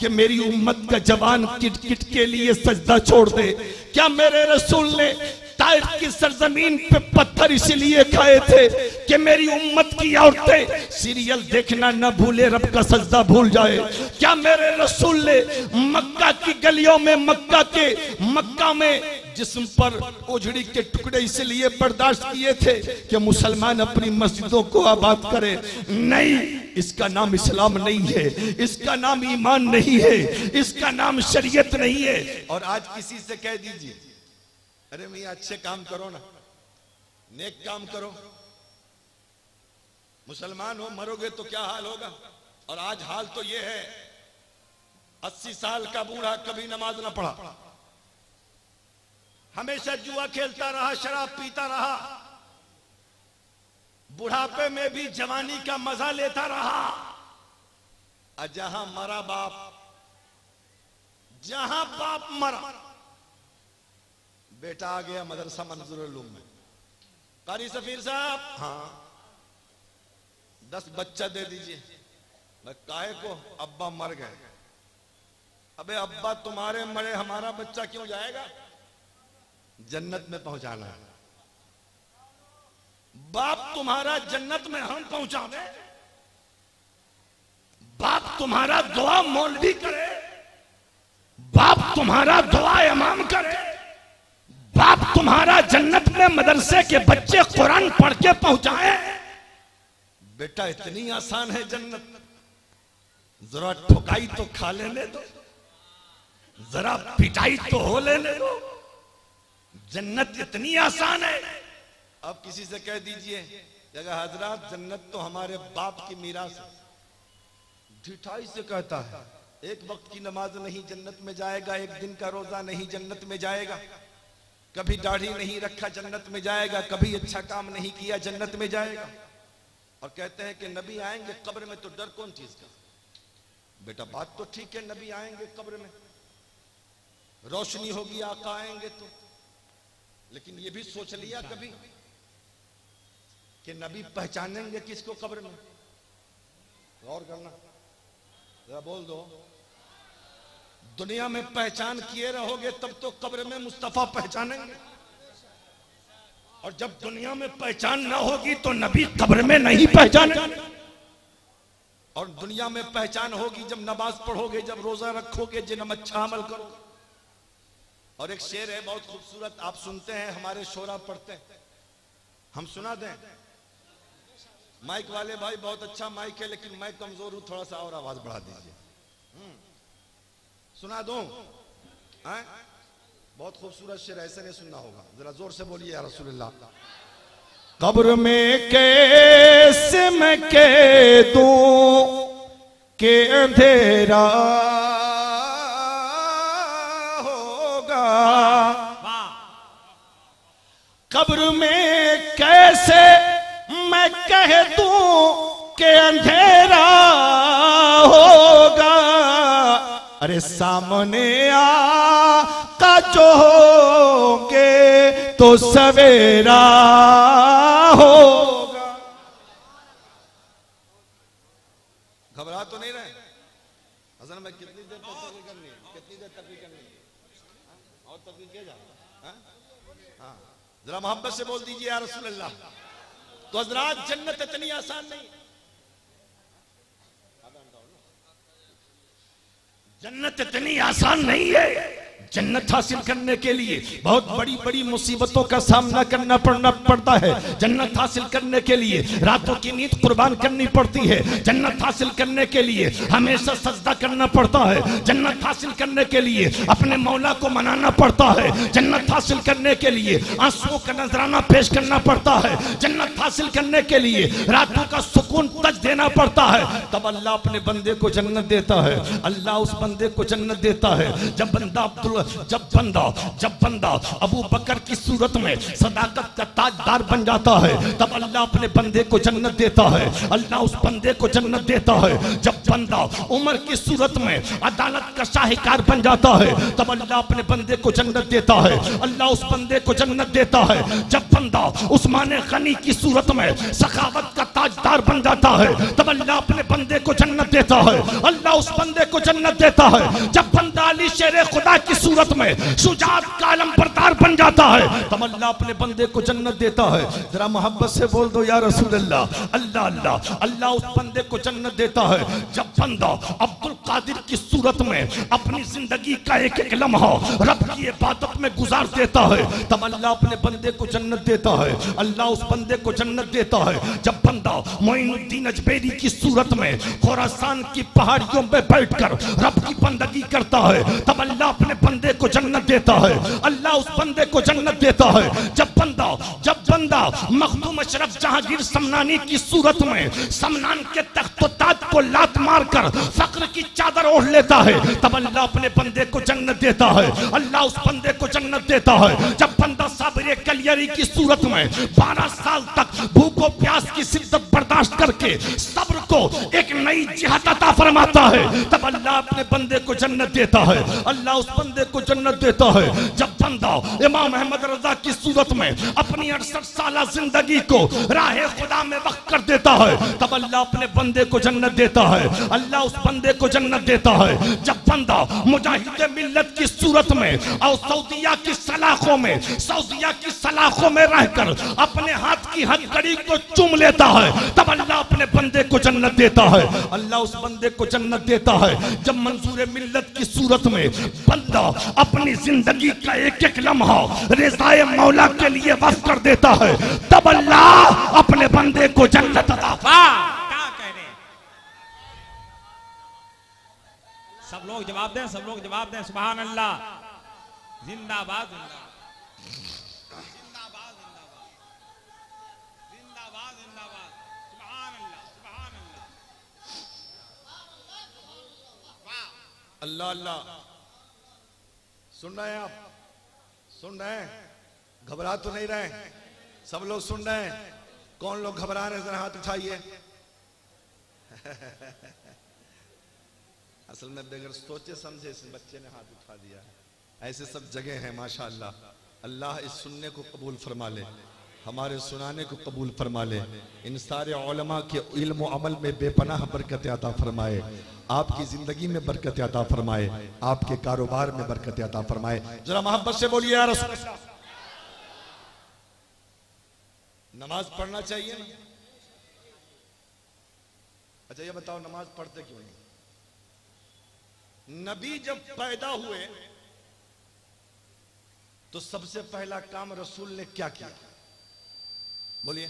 कि मेरी उम्मत का जवान किट के लिए सजदा छोड़ दे? क्या मेरे रसूल ने ताइफ की सरजमीन पे पत्थर इसलिए खाए थे कि मेरी उम्मत की औरतें सीरियल देखना न भूले, रब का सजदा भूल जाए? क्या मेरे रसूल ने मक्का की गलियों में, मक्का में जिस्म पर ओझड़ी के टुकड़े इसलिए बर्दाश्त किए थे कि मुसलमान अपनी मस्जिदों को आबाद करे? नहीं, इसका नाम इस्लाम नहीं है, इसका नाम ईमान नहीं है, इसका नाम शरीयत नहीं है। और आज किसी से कह दीजिए, अरे मियां अच्छे काम करो ना, नेक काम करो, मुसलमान हो, मरोगे तो क्या हाल होगा? और आज हाल तो ये है, 80 साल का बूढ़ा कभी नमाज ना पढ़ा, हमेशा जुआ खेलता रहा, शराब पीता रहा, बुढ़ापे में भी जवानी का मजा लेता रहा। और जहां मरा बाप, जहां बाप मरा, बेटा आ गया मदरसा मंजूर उलूम में, कारी सफीर साहब, हाँ 10 बच्चा दे दीजिए। मैं काहे को? अब्बा मर गए। अबे अब्बा तुम्हारे मरे, हमारा बच्चा क्यों जाएगा? जन्नत में पहुंचाना है। बाप तुम्हारा जन्नत में हम पहुंचावे, बाप तुम्हारा दुआ मौलवी करे, बाप तुम्हारा दुआ इमाम करे, बाप तुम्हारा जन्नत में मदरसे के बच्चे कुरान पढ़ के पहुंचाए। बेटा इतनी आसान है जन्नत? जरा ठुकाई तो खा लेने दो, जरा पिटाई तो हो लेने दो। जन्नत इतनी आसान है। अब किसी से कह दीजिए जगह हजरत जन्नत तो हमारे बाप की मीरास है, ढिठाई से कहता है एक वक्त की नमाज नहीं जन्नत में जाएगा, एक दिन का रोजा नहीं जन्नत में जाएगा, कभी दाढ़ी नहीं रखा जन्नत में जाएगा, कभी अच्छा काम नहीं किया जन्नत में जाएगा। और कहते हैं कि नबी आएंगे कब्र में, तो डर कौन चीज का? बेटा बात तो ठीक है, नबी आएंगे कब्र में, रोशनी होगी आका आएंगे तो, लेकिन ये भी सोच लिया कभी कि नबी पहचानेंगे किसको कब्र में? गौर करना, जरा बोल दो। दुनिया में पहचान किए रहोगे तब तो कब्र में मुस्तफा पहचानेंगे, और जब दुनिया में पहचान ना होगी तो नबी कब्र में नहीं पहचानेंगे। और दुनिया में पहचान होगी जब नमाज पढ़ोगे, जब रोजा रखोगे, जब अच्छा अमल करोगे। और एक शेर है बहुत खूबसूरत, आप सुनते हैं, हमारे शोरा पढ़ते हैं, हम सुना दें? माइक वाले भाई बहुत अच्छा माइक है, लेकिन मैं कमजोर हूं, थोड़ा सा और आवाज बढ़ा दीजिए। सुना दूं? बहुत खूबसूरत शेर, ऐसे नहीं सुनना होगा, जरा जोर से बोलिए या रसूलुल्लाह। कब्र में कैसे मैं कह दूं के अंधेरा होगा, कब्र में कैसे मैं कह दूं के अंधेरा होगा, अरे सामने आका जो होंगे तो सवेरा होगा। घबरा तो नहीं रहे? हसन भाई कितनी देर तक तकलीफ करनी है? कितनी देर तकलीफ करनी है? और तकलीफ किया जाए? हाँ, जरा मोहब्बत से बोल दीजिए या रसूलल्लाह। तो हजरात जन्नत इतनी आसान नहीं, जन्नत इतनी आसान नहीं है। जन्नत हासिल करने के लिए बहुत बड़ी बड़ी मुसीबतों का सामना करना पड़ता है। जन्नत हासिल करने के लिए रातों की नींद कुर्बान करनी पड़ती है। जन्नत हासिल करने के लिए हमेशा सजदा करना पड़ता है। जन्नत हासिल करने के लिए अपने मौला को मनाना पड़ता है। जन्नत हासिल करने के लिए आंसुओं का नजराना पेश करना पड़ता है। जन्नत हासिल करने के लिए रातों का सुकून तज देना पड़ता है। तब अल्लाह अपने बंदे को जन्नत देता है। अल्लाह उस बंदे को जन्नत देता है। जब बंदा अबू बकर की सूरत में सदाकत का ताजदार बन जाता है, तब अल्लाह अपने बंदे को जन्नत देता है। अल्लाह उस बंदे को जन्नत देता है। जब बंदा उमर की सूरत में अदालत का शाहिकार बन जाता है, तब अल्लाह अपने बंदे को जन्नत देता है। अल्लाह उस बंदे को जन्नत देता है। जब बंदा उस्मान गनी की सूरत में सखावत का ताजदार बन जाता है, तब अल्लाह अपने बंदे को जन्नत देता है। अल्लाह उस बंदे को जन्नत देता है। जब बंदा अली शेर खुदा की सूरत में शुजाअत का अलमबरदार बन जाता है, तब अल्लाह अपने बंदे को जन्नत देता है। जरा मोहब्बत से बोल दो या रसूल अल्लाह। अल्लाह अल्लाह अल्लाह उस बंदे को जन्नत देता है। जब बंदा अब्दुल कादिर की सूरत में अपनी जिंदगी का एक एक लम्हा रब की इबादत में गुजार देता है, तब अल्लाह अपने बंदे को जन्नत देता है। अल्लाह उस बंदे को जन्नत देता है। जब बंदा मोइनुद्दीन अजमेरी की सूरत में खुरासान की पहाड़ियों में बैठकर रब की बंदगी करता है, तब अल्लाह अपने बंदे को जन्नत देता है। अल्लाह उस बंदे को जन्नत देता है। जब बंदा मखदूम अशरफ जहांगीर समनानी की सूरत में समनान के तख्त ताज को लात मारकर फक्र की चादर ओढ़ लेता है, तब अल्लाह अपने बंदे को जन्नत देता है। अल्लाह उस बंदे को जन्नत देता है। जब बंदा साबिर कलियरी की सूरत में 12 साल तक भूखो प्यास की शिद्दत बर्दाश्त करके सब्र को एक नई जिहाद अता फरमाता है, तब अल्लाह अपने बंदे को जन्नत देता है। अल्लाह उस बंदे को जन्नत देता है। जब बंदा इमाम अहमद रजा की सूरत में अपनी 68 साल जिंदगी को राहे खुदा में वक्त कर देता है, तब अल्लाह अपने बंदे को जन्नत देता है। अल्लाह उस बंदे को जन्नत देता है। जब बंदा मुजाहिद मिल्लत की सूरत में और सऊदिया की सलाखों में रहकर अपने हाथ की हथकड़ी को चूम लेता है, तब अल्लाह अपने बंदे को जन्नत देता है। अल्लाह उस बंदे को जन्नत देता है। जब मंसूर मिल्लत की सूरत में बंदा अपनी जिंदगी का एक एक लम्हा रिज़ाए मौला के लिए वक्फ कर देता है, तब अल्लाह अपने बंदे को जन्नत अता। सब लोग जवाब दें, सब लोग जवाब दें। सुभान अल्लाह, जिंदाबाद जिंदाबाद जिंदाबाद जिंदाबाद जिंदाबाद जिंदाबाद। सुभान अल्लाह, सुभान अल्लाह। अल्लाह अल्लाह। सुन रहे हैं आप? सुन रहे हैं? घबरा तो नहीं रहे? सब लोग सुन रहे हैं? कौन लोग घबरा रहे हैं जरा हाथ उठाइए। असल में बगैर सोचे समझे इस बच्चे ने हाथ उठा दिया। ऐसे सब जगह हैं माशाअल्लाह। अल्लाह इस सुनने को कबूल फरमा ले, हमारे सुनाने को कबूल फरमा ले। इन सारे उलमा के इल्म और अमल में बेपनाह बरकत अता फरमाए, आपकी जिंदगी में बरकत अता फरमाए, आपके कारोबार में बरकत अता फरमाए। जरा मोहब्बत से बोलिए या रसूल। नमाज पढ़ना चाहिए ना? अच्छा ये बताओ, नमाज पढ़ते क्यों नहीं? नबी जब पैदा हुए तो सबसे पहला काम रसूल ने क्या किया? बोलिए।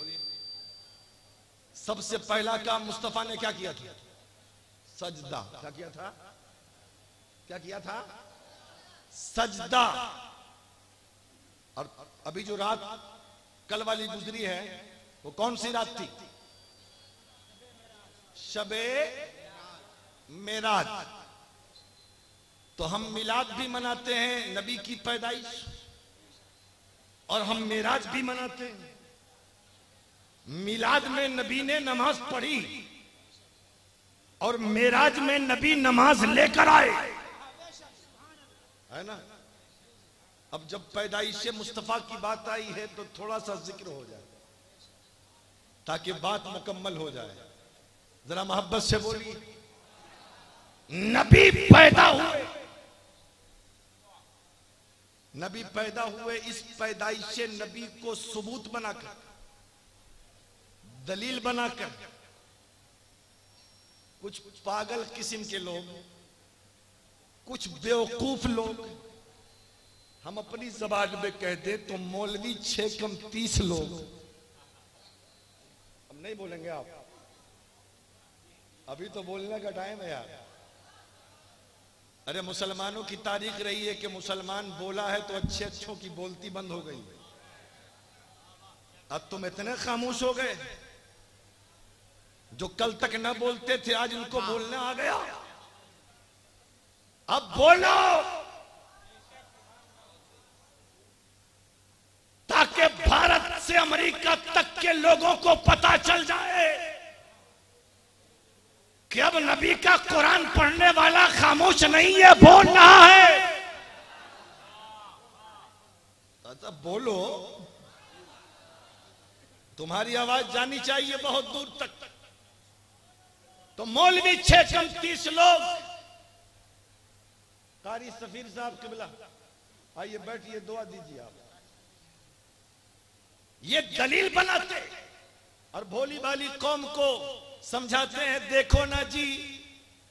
सबसे पहला काम मुस्तफा ने क्या किया था? सजदा। क्या किया था? क्या किया था? सजदा। और अभी जो रात कल वाली गुजरी है वो कौन सी रात थी? शबे मेराज। तो हम मिलाद भी मनाते हैं, नबी की पैदाइश, और हम मेराज भी मनाते हैं। मिलाद में नबी ने नमाज पढ़ी और मेराज में नबी नमाज लेकर आए, है ना? अब जब पैदाइश मुस्तफा की बात आई है तो थोड़ा सा जिक्र हो जाए ताकि बात मुकम्मल हो जाए। जरा मोहब्बत से बोलिए। नबी पैदा हुए, नबी पैदा हुए। इस पैदाइश नबी को सबूत बनाकर, दलील बनाकर कुछ पागल किस्म के लोग, कुछ बेवकूफ लोग, हम अपनी जबान में कहते तो मौलवी 6 कम 30 लोग, हम नहीं बोलेंगे आप, अभी तो बोलने का टाइम है यार। अरे मुसलमानों की तारीख रही है कि मुसलमान बोला है तो अच्छे अच्छों की बोलती बंद हो गई। अब तुम इतने खामोश हो गए, जो कल तक न बोलते थे आज उनको बोलने आ गया। अब बोलो ताकि भारत से अमेरिका तक के लोगों को पता चल जाए कि अब नबी का कुरान पढ़ने वाला खामोश नहीं है, बोल रहा है। अच्छा बोलो, तुम्हारी आवाज जानी चाहिए बहुत दूर तक। तो मौलवी 6 कम 30 लोग, कारी सफीर साहब किबला आइए बैठिए, दुआ दीजिए आप। ये दलील बनाते और भोली भाली कौम को समझाते हैं, देखो ना जी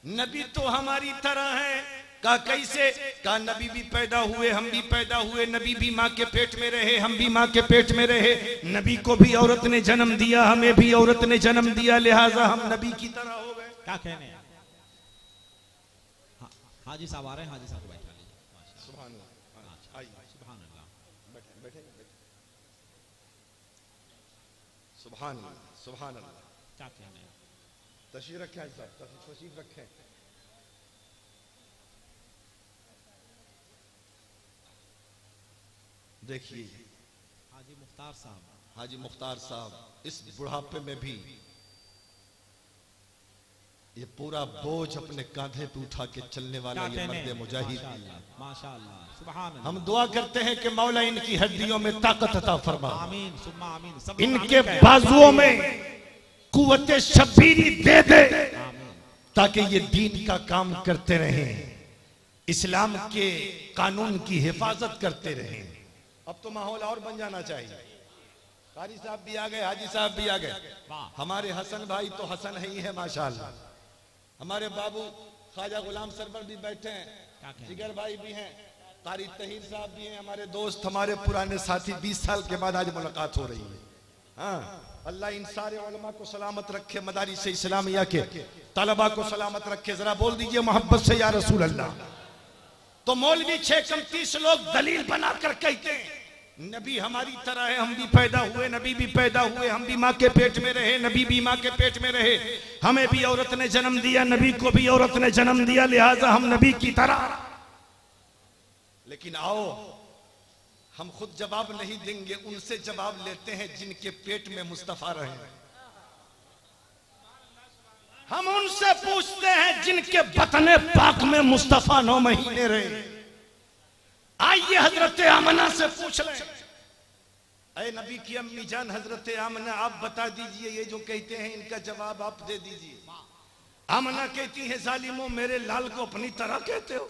नबी तो हमारी तरह है। कहा कैसे? कहा नबी भी पैदा हुए, हम भी पैदा हुए, नबी भी माँ के पेट में रहे, हम भी माँ के पेट में रहे, नबी को भी औरत ने जन्म दिया, हमें भी औरत ने जन्म दिया, लिहाजा हम नबी की तरह हो गए। क्या कहने हैं? हाजी साहब आ रहे हैं, हाजी साहब बैठा लीजिए। सुभान अल्लाह, सुभान अल्लाह। बैठे बैठे सुभान अल्लाह, सुभान अल्लाह। क्या कहने हैं? तशरीफ रखें साहब, तशरीफ रखें। देखिए हाजी मुख्तार साहब, हाजी मुख्तार साहब इस बुढ़ापे में भी ये पूरा बोझ अपने कांधे पे उठा के चलने वाला ये मर्द मुजाहिद। माशाअल्लाह, सुभान अल्लाह। हम दुआ करते हैं कि मौला इनकी हड्डियों में ताकत अता फरमा, आमीन सुम्मा आमीन। सब इनके बाजुओं में कुव्वत शब्बीरी दे दे, ताकि ये दीन का काम करते रहें, इस्लाम के कानून की हिफाजत करते रहें। अब तो माहौल और बन जाना चाहिए। कारी साहब भी आ गए, हाजी साहब भी आ गए, हमारे हसन भाई तो हसन है ही है माशाअल्लाह। हमारे बाबू ख्वाजा गुलाम सरवर भी बैठे हैं, जिगर भाई भी हैं, कारी तहीर साहब भी हैं, हमारे दोस्त, हमारे पुराने साथी। 20 साल के बाद आज मुलाकात हो रही हाँ, अल्लाह इन सारे उलमा को सलामत रखे, मदारिस इस्लामिया के तलबा को सलामत रखे। जरा बोल दीजिए मोहब्बत से या रसूल अल्लाह। तो मौलवी 6-30 लोग दलील बनाकर कहते हैं नबी हमारी तरह है, हम भी पैदा हुए, नबी भी पैदा हुए, हम भी माँ के पेट में रहे, नबी भी माँ के पेट में रहे, हमें भी औरत ने जन्म दिया, नबी को भी औरत ने जन्म दिया, लिहाजा हम नबी की तरह। लेकिन आओ हम खुद जवाब नहीं देंगे, उनसे जवाब लेते हैं जिनके पेट में मुस्तफा रहे। हम उनसे पूछते हैं जिनके बतने पाक में मुस्तफा 9 महीने रहे। आइए हजरत आमना से पूछ लें, अरे नबी की अम्मी जान हजरत आमना आप बता दीजिए, ये जो कहते हैं इनका जवाब आप दे दीजिए। आमना कहती है जालिमों मेरे लाल को अपनी तरह कहते हो,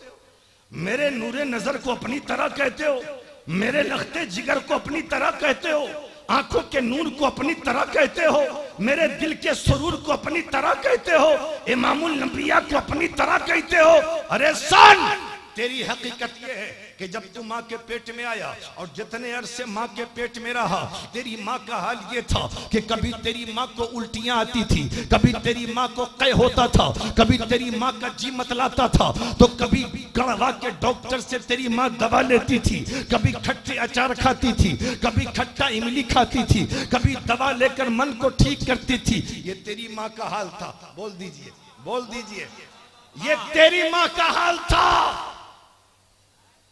मेरे नूरे नजर को अपनी तरह कहते हो, मेरे लखते जिगर को अपनी तरह कहते हो, आंखों के नूर को अपनी तरह कहते हो, मेरे दिल के सुरूर को अपनी तरह कहते हो, इमामुल नबिया को अपनी तरह कहते हो। अरे सन तेरी हकीकत यह है कि जब तू माँ के पेट में आया और जितने अरसे माँ के पेट में रहा, तेरी माँ का हाल ये था कि कभी तेरी माँ को उल्टियां आती थी, कभी तेरी माँ को कै होता था, कभी तेरी माँ का जी मतलाता था, तो कभी गढ़वा के डॉक्टर से तेरी माँ दवा लेती थी, कभी खट्टे अचार खाती थी, कभी खट्टा इमली खाती थी, कभी दवा लेकर मन को ठीक करती थी। ये तेरी माँ का हाल था। बोल दीजिए, बोल दीजिए, ये तेरी माँ का हाल था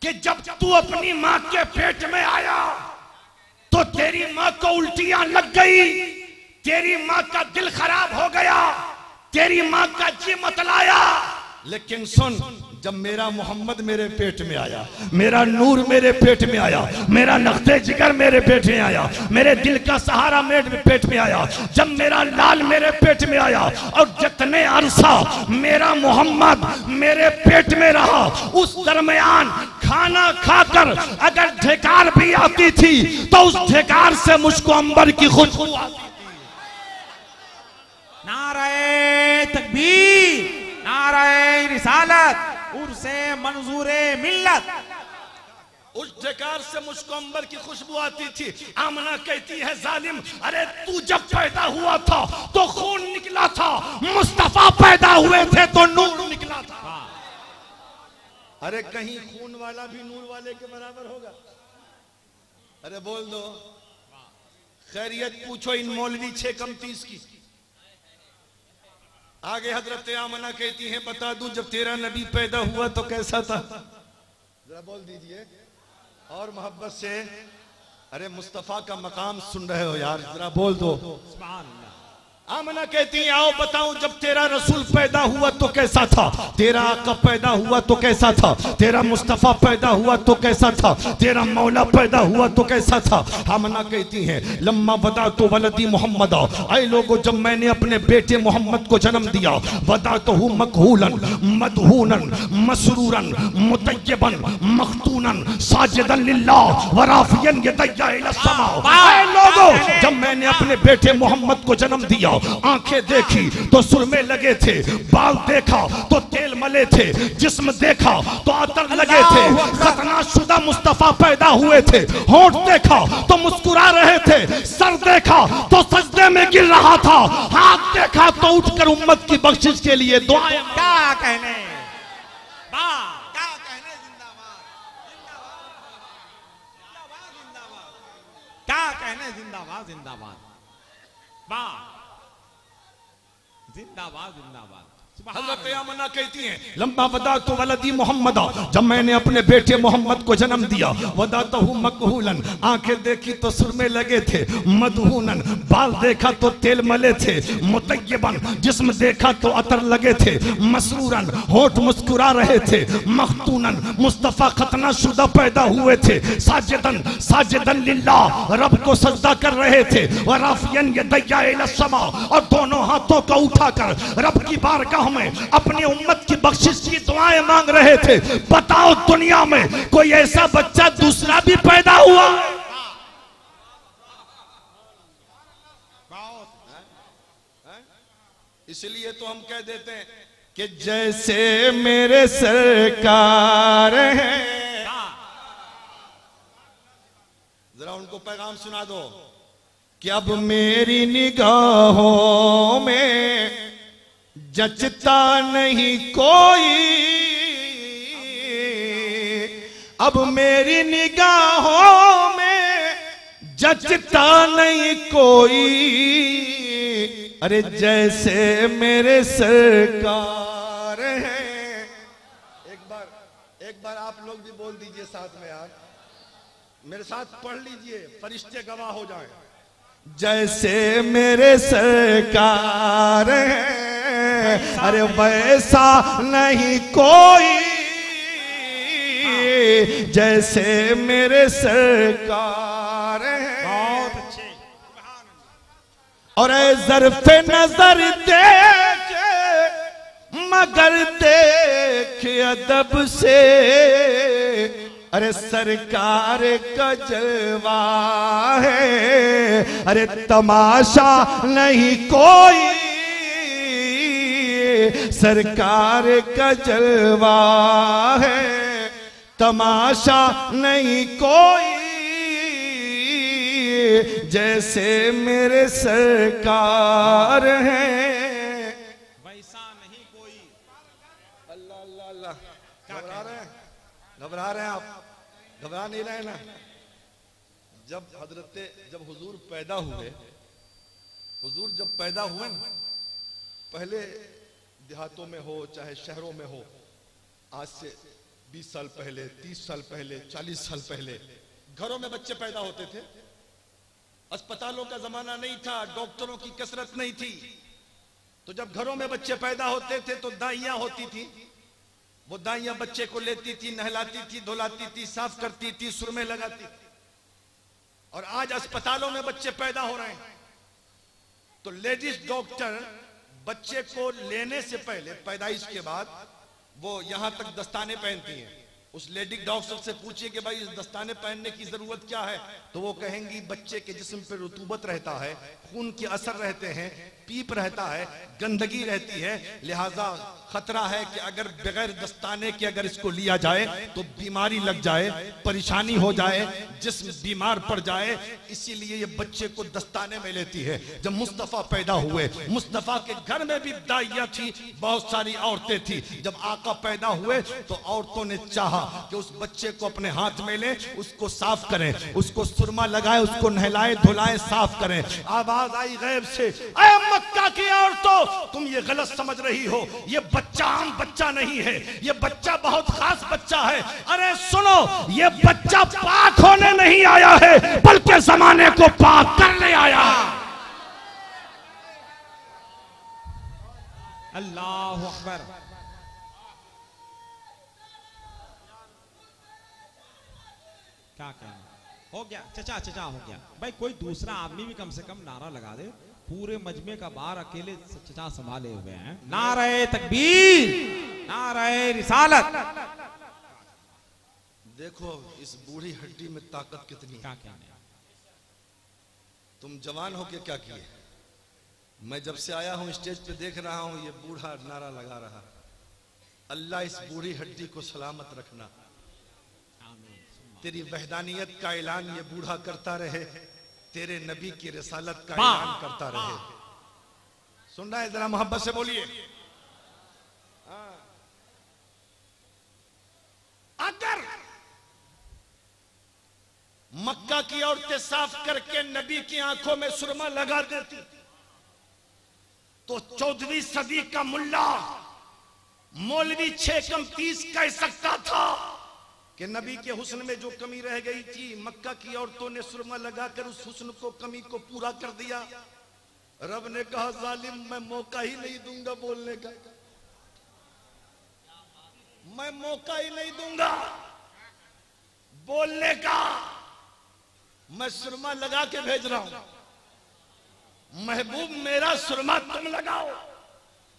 कि जब तू अपनी माँ के पेट में आया तो तेरी माँ को उल्टियां लग गई, तेरी माँ का दिल खराब हो गया, तेरी माँ का जी मतलाया। लेकिन सुन, जब मेरा मोहम्मद मेरे पेट में आया, मेरा नूर मेरे पेट में आया, मेरा नख्ते जिगर मेरे पेट में आया, मेरे दिल का सहारा मेरे पेट में आया, जब मेरा लाल मेरे पेट में आया और जितने अरसा मेरा मोहम्मद मेरे पेट में रहा, उस दरमियान खाना खाकर अगर ढेकार भी आती थी तो उस ढेकार से मुझको अंबर की खुशबू आती थी। नारे तकबीर, नारे रिसालत, उर्से मंजूरे मिल्लत। उस ढेकार से मुझको अंबर की खुशबू आती थी। आमना कहती है जालिम, अरे तू जब पैदा हुआ था तो खून निकला था, मुस्तफा पैदा हुए थे तो नूर निकला था। अरे कहीं खून वाला भी नूर वाले के बराबर होगा? अरे बोल दो, खैरियत पूछो इन मौलवी 6-30 की। आगे हजरत आमना कहती है बता दूं जब तेरा नबी पैदा हुआ तो कैसा था? जरा बोल दीजिए और मोहब्बत से। अरे मुस्तफा का मकाम सुन रहे हो यार, जरा बोल दो। आमना कहती है आओ बताऊं जब तेरा रसूल पैदा हुआ तो कैसा था, तेरा आका पैदा हुआ तो कैसा था, तेरा मुस्तफा पैदा हुआ तो कैसा था, तेरा मौला पैदा हुआ तो कैसा था। आमना कहती है लम्मा बदा तो वलदी मोहम्मद, आए लोगों जब मैंने अपने बेटे मोहम्मद को जन्म दिया, बदा तो हूँ मकहूलन मदहूनन मसरूरन मुतय्यबन मख्तूनन साजिदन लिल्लाह वराफियन यदैया इला समा। आए लोगों जब मैंने अपने बेटे मोहम्मद को जन्म दिया, आंखें देखी तो सुरमे लगे थे, बाल देखा तो तेल मले थे, जिस्म देखा तो अतर लगे थे, खतनाशुदा मुस्तफा पैदा हुए थे, होंठ देखा तो मुस्कुरा रहे थे, सर देखा तो सजदे में गिर रहा था, हाथ देखा तो उठकर उम्मत की बख्शिश के लिए दुआएं। क्या कहने, क्या कहने, जिंदाबाद, क्या कहने, जिंदाबाद, जिंदाबाद, वाह, जिंदाबाद, जिंदाबाद। हज़रत आमना कहती हैं लम्बा वदा तो वलदी मोहम्मद, जब मैंने अपने बेटे मोहम्मद को जन्म दिया, वदा तो हूँ मकहूलन, आंखें देखी तो सुरमे लगे थे, मदहूनन बाल देखा तो तेल मले थे, मुतय्यबन जिस्म देखा तो अतर लगे थे, मसरूरन होठ मुस्कुरा रहे थे, मख्तूनन मुस्तफा खतना शुदा पैदा हुए थे, साजिदन साजिदन लिल्लाह रब को सजदा कर रहे थे, वराफियन यदैया इला समा और दोनों हाथों को उठाकर रब की बारगाह में अपनी उम्मत की बख्शिश की दुआएं मांग रहे थे। बताओ दुनिया में कोई ऐसा बच्चा दूसरा भी पैदा हुआ? इसलिए तो हम कह देते हैं कि जैसे मेरे सरकार हैं। जरा उनको पैगाम सुना दो, कि अब मेरी निगाहों में जचता नहीं कोई, अब मेरी निगाहों में जचता नहीं कोई, अरे जैसे मेरे सरकार हैं। एक बार आप लोग भी बोल दीजिए साथ में यार, मेरे साथ पढ़ लीजिए, फरिश्ते गवाह हो जाएं। जैसे मेरे सरकार हैं, अरे वैसा नहीं कोई, जैसे मेरे सरकार हैं। बहुत अच्छे। और ज़र्फ़े नजर देखे मगर देख अदब से, अरे सरकार का जलवा है, अरे तमाशा नहीं कोई, सरकार का जलवा है, तमाशा नहीं कोई, जैसे मेरे सरकार हैं वैसा नहीं कोई। अल्लाह अल्लाह अल्लाह। घबरा रहे हैं, घबरा रहे हैं आप? घबरा नहीं रहे ना? जब हुजूर पैदा हुए, हुजूर जब पैदा हुए ना, पहले देहातों में हो चाहे शहरों में हो, आज से 20 साल पहले, 30 साल पहले, 40 साल पहले घरों में बच्चे पैदा होते थे। अस्पतालों का जमाना नहीं था, डॉक्टरों की कसरत नहीं थी, तो जब घरों में बच्चे पैदा होते थे तो दाइयां होती थी, वो दाइयां बच्चे को लेती थी, नहलाती थी, धुलाती थी, साफ करती थी, सुरमे लगाती थी। और आज अस्पतालों में बच्चे पैदा हो रहे हैं तो लेडीज डॉक्टर बच्चे को लेने से पहले, पैदाइश के बाद, वो यहां तक दस्ताने पहनती हैं। उस लेडी डॉक्टर से पूछिए कि भाई इस दस्ताने पहनने की जरूरत क्या है, तो वो कहेंगी बच्चे के जिस्म पे रुतूबत रहता है, खून के असर रहते हैं, पीप रहता है, गंदगी रहती है, लिहाजा खतरा है कि अगर बगैर दस्ताने के अगर इसको लिया जाए तो बीमारी लग जाए, परेशानी हो जाए, जिस्म बीमार पड़ जाए, इसीलिए ये बच्चे को दस्ताने में लेती है। जब मुस्तफा पैदा हुए, मुस्तफा के घर में भी दाइयां थी, बहुत सारी औरतें थी। जब आका पैदा हुए तो औरतों ने चाहा कि उस बच्चे को अपने हाथ में लें, उसको साफ करें, उसको सुरमा लगाए, उसको नहलाए धुलाए, साफ करें। आवाज आई गैब से, ऐ मक्का की औरतों, तुम ये गलत समझ रही हो, ये बच्चा आम बच्चा नहीं है, ये बच्चा बहुत खास बच्चा है। अरे सुनो, ये बच्चा पाक होने नहीं आया है, बल्कि जमाने को पाक करने आया। अल्लाहु अकबर। क्या कहना, हो गया चचा, चचा हो गया। भाई कोई दूसरा आदमी भी कम से कम नारा लगा दे, पूरे मजमे का बार अकेले चचा संभाले हुए हैं। नारे तकबीर, नारे रिसालत। देखो इस बूढ़ी हड्डी में ताकत कितनी। क्या कहने, तुम जवान हो के क्या किए? मैं जब से आया हूं स्टेज पे देख रहा हूं ये बूढ़ा नारा लगा रहा। अल्लाह इस बूढ़ी हड्डी को सलामत रखना, तेरी वहदानियत का ऐलान ये बूढ़ा करता रहे, तेरे नबी की रिसालत का ऐलान करता रहे। सुन रहा है? जरा मोहब्बत से बोलिए। अगर मक्का की औरतें साफ करके नबी की आंखों में सुरमा लगा देती तो 14वीं सदी का मुल्ला मौलवी 6 कम 30 कह सकता था कि नबी के हुस्न में जो कमी रह गई थी, मक्का की औरतों ने सुरमा लगाकर उस हुस्न को, कमी को पूरा कर दिया। रब ने कहा जालिम, मैं मौका ही नहीं दूंगा बोलने का, मैं मौका ही नहीं दूंगा बोलने का, मैं सुरमा लगा के भेज रहा हूं। महबूब मेरा सुरमा तुम लगाओ,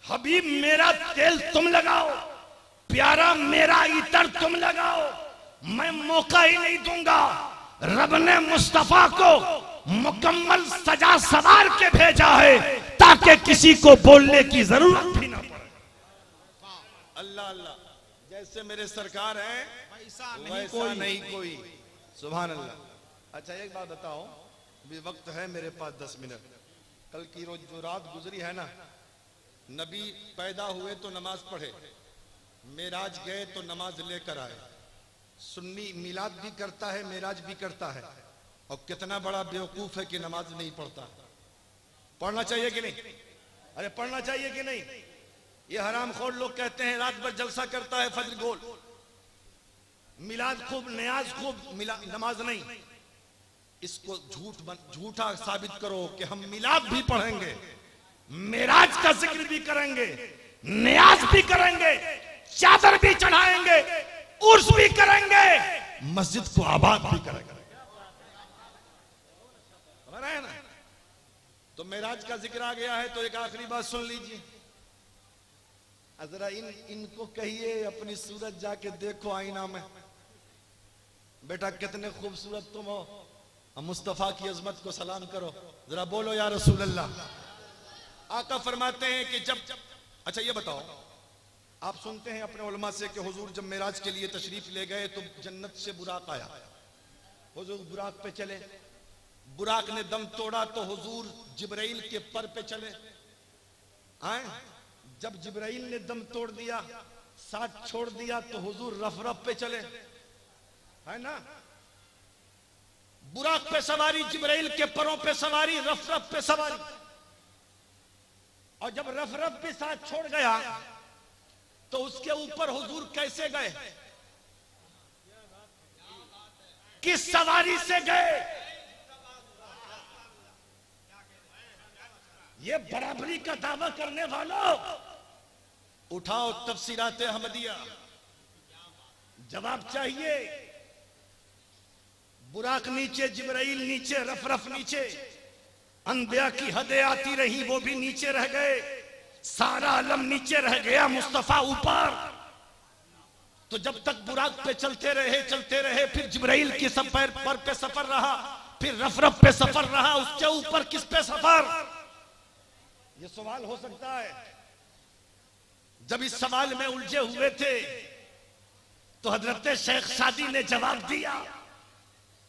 हबीब मेरा तेल तुम लगाओ, प्यारा मेरा इतर तुम लगाओ, मैं मौका ही नहीं दूंगा। रब ने मुस्तफा को मुकम्मल सजा सवार के भेजा है ताकि किसी को बोलने की जरूरत भी ना पड़े। अल्लाह अल्लाह। जैसे मेरे सरकार हैं वैसा नहीं कोई। सुभान अल्लाह। अच्छा एक बात बताओ, अभी वक्त है मेरे पास 10 मिनट। कल की रोज जो रात गुजरी है ना, नबी पैदा हुए तो नमाज पढ़े, मेराज गए तो नमाज लेकर आए। सुन्नी मिलाद भी करता है, मेराज भी करता है, और कितना बड़ा बेवकूफ है कि नमाज नहीं पढ़ता। पढ़ना चाहिए कि नहीं? अरे पढ़ना चाहिए कि नहीं? ये हरामखोर लोग कहते हैं रात भर जलसा करता है, फजर गोल, मिलाद खूब, न्याज खूब, नमाज नहीं। इसको झूठा साबित करो कि हम मिलाद भी पढ़ेंगे, मेराज का जिक्र भी करेंगे, न्याज भी करेंगे, चादर भी चढ़ाएंगे, उर्स भी करेंगे, मस्जिद को आबाद भी करेंगे। है ना? तो मेराज का जिक्र आ गया है तो एक आखिरी बात सुन लीजिए। जरा इनको कहिए अपनी सूरत जाके देखो आईना में, बेटा कितने खूबसूरत तुम हो, मुस्तफा की अजमत को सलाम करो, जरा बोलो या रसूल अल्लाह। आका फरमाते हैं कि जब, अच्छा ये बताओ, आप सुनते हैं अपने उलमा से कि हुजूर जब मेराज के लिए तशरीफ ले गए तो जन्नत से बुराक आया, हुजूर बुराक पे चले, बुराक ने दम तोड़ा तो हुजूर जिब्राइल के पर पे चले। आए जब जिब्राइल ने दम तोड़ दिया, साथ छोड़ दिया, तो हुजूर रफ रफ पे चले, है ना? बुराक पे सवारी, जिब्राइल के परों पे सवारी, रफ रफ पे सवारी। और जब रफ रफ भी साथ छोड़ गया तो उसके ऊपर हुजूर कैसे गए, किस सवारी से गए? ये बराबरी का दावा करने वालों, उठाओ तफसीरात अहमदिया, जवाब चाहिए। बुराक नीचे, जिब्राइल नीचे, रफ रफ नीचे, अनबिया की हदें आती रही, वो भी नीचे रह गए, सारा आलम नीचे रह गया, मुस्तफा ऊपर। तो जब तक बुराक पे चलते रहे, फिर जिब्राइल की पर पे सफर रहा, फिर रफ रफ पे सफर रहा, उसके ऊपर किस पे सफर? ये सवाल हो सकता है। जब इस सवाल में उलझे हुए थे तो हजरत शेख सादी ने जवाब दिया,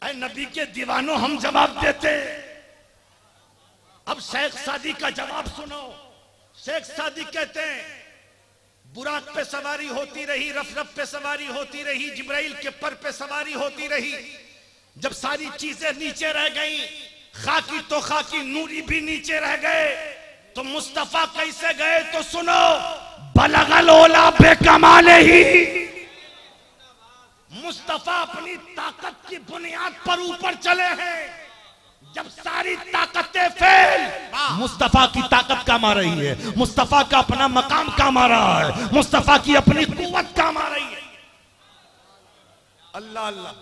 ऐ नबी के दीवानों हम जवाब देते। अब शेख सादी का जवाब सुनो। शेख सादी कहते हैं बुराक पे सवारी होती रही, रफ रफ पे सवारी होती रही, जिब्राइल के पर पे सवारी होती रही, जब सारी चीजें नीचे रह गई, खाकी तो खाकी, नूरी भी नीचे रह गए, तो मुस्तफा कैसे गए? तो सुनो, बलगल ओला बेकमाले ही, मुस्तफा अपनी ताकत की बुनियाद पर ऊपर चले हैं। जब सारी ताकतें फेल, मुस्तफा की ताकत काम आ रही है, मुस्तफा का अपना मकाम काम आ रहा है, मुस्तफा की अपनी कुव्वत काम आ रही है। अल्लाह अल्लाह।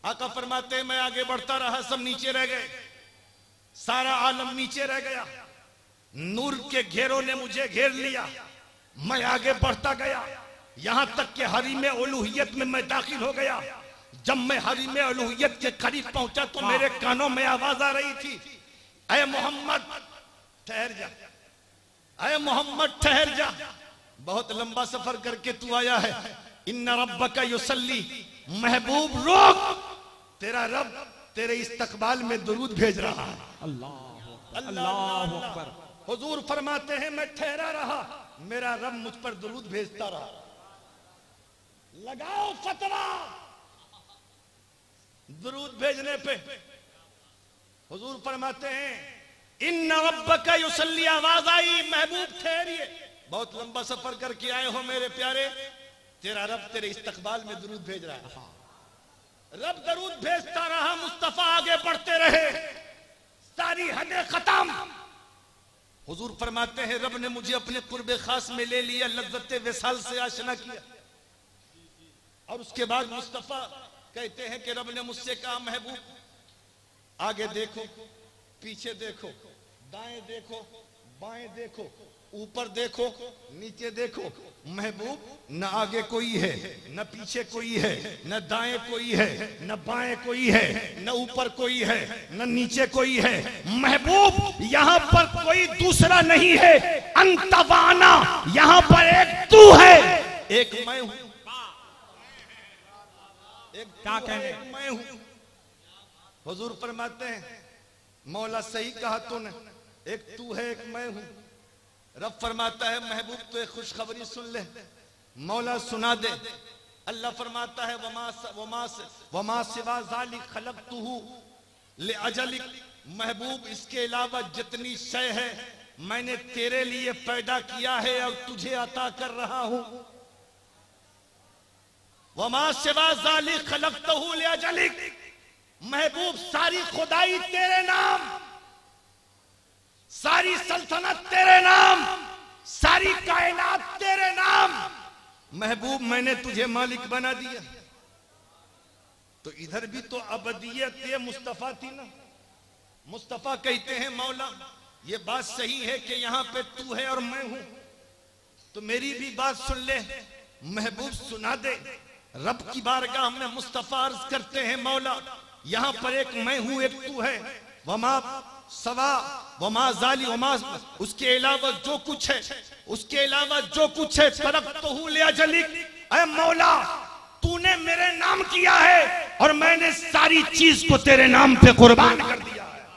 आका फरमाते हैं मैं आगे बढ़ता रहा, सब नीचे रह गए, सारा आलम नीचे रह गया, नूर के घेरों ने मुझे घेर लिया, मैं आगे बढ़ता गया, यहां तक कि हरीम उलूहियत में मैं दाखिल हो गया। जब मैं हरीम उलूहियत के करीब पहुंचा तो मेरे कानों में आवाज आ रही थी, ऐ मोहम्मद ठहर जा, ऐ मोहम्मद ठहर जा, बहुत लंबा सफर करके तू आया है। इन्ना रब्बका युसल्ली, महबूब रोक, तेरा रब तेरे इस्तकबाल में दुरूद भेज रहा है। अल्लाह अकबर। हुजूर फरमाते हैं मैं ठहरा रहा, मेरा रब मुझ पर दुरूद भेजता रहा। लगाओ फतवा दुरूद भेजने पे। हुजूर फरमाते हैं इन्ना रब्बका युसल्ली, आवाज आई महबूब ठहरिए, बहुत लंबा सफर करके आए हो मेरे प्यारे, तेरा रब तेरे इस्तकबाल में दुरूद भेज रहा है। रब दुरूद भेजता रहा, मुस्तफा आगे बढ़ते रहे, सारी हदें खत्म। हुजूर फरमाते हैं रब ने मुझे अपने कुर्बे खास में ले लिया, लज्जत विसाल से आशना किया। और उसके बाद मुस्तफा कहते हैं कि रब ने मुझसे कहा महबूब आगे देखो, पीछे देखो, दाएं देखो, बाएं देखो, ऊपर देखो, नीचे देखो। महबूब न आगे कोई है, न पीछे कोई है, न दाएं कोई है, न बाएं कोई है, न ऊपर कोई है, न नीचे कोई है। महबूब यहाँ पर कोई दूसरा नहीं है, अंतवाना, यहाँ पर एक तू है, एक मैं हूं, एक क्या कहने, मैं हूं। हुजूर फरमाते हैं मौला सही कहा तूने, एक तू है एक मैं हूं। रब फरमाता है महबूब तो एक खुशखबरी सुन ले, मौला सुना दे। अल्लाह फरमाता है वमा सिवा ज़ालिक खलक़तुहु लिअजलिक, महबूब इसके अलावा जितनी शय है मैंने तेरे लिए पैदा किया है और तुझे अता कर रहा हूं। वमा सिवा ज़ालिक खलक़तुहु लिअजलिक, महबूब सारी खुदाई तेरे नाम, सारी सल्तनत तेरे नाम, सारी कायनात तेरे नाम। महबूब मैंने तुझे मालिक बना दिया। तो इधर भी तो अबदियत ये मुस्तफा थी ना। मुस्तफा कहते हैं मौला ये बात सही है कि यहां पे तू है और मैं हूं, तो मेरी भी बात सुन ले। महबूब सुना दे। रब की बारगाह में मुस्तफा अर्ज करते हैं मौला यहां पर एक मैं हूं एक तू है। वमा सवा वमा जाली वमा, उसके अलावा जो कुछ है, उसके अलावा जो कुछ है तरक्तुहु लिअजलिक, ऐ मौला तूने मेरे नाम किया है और मैंने सारी चीज को तेरे नाम पे कुर्बान कर दिया है।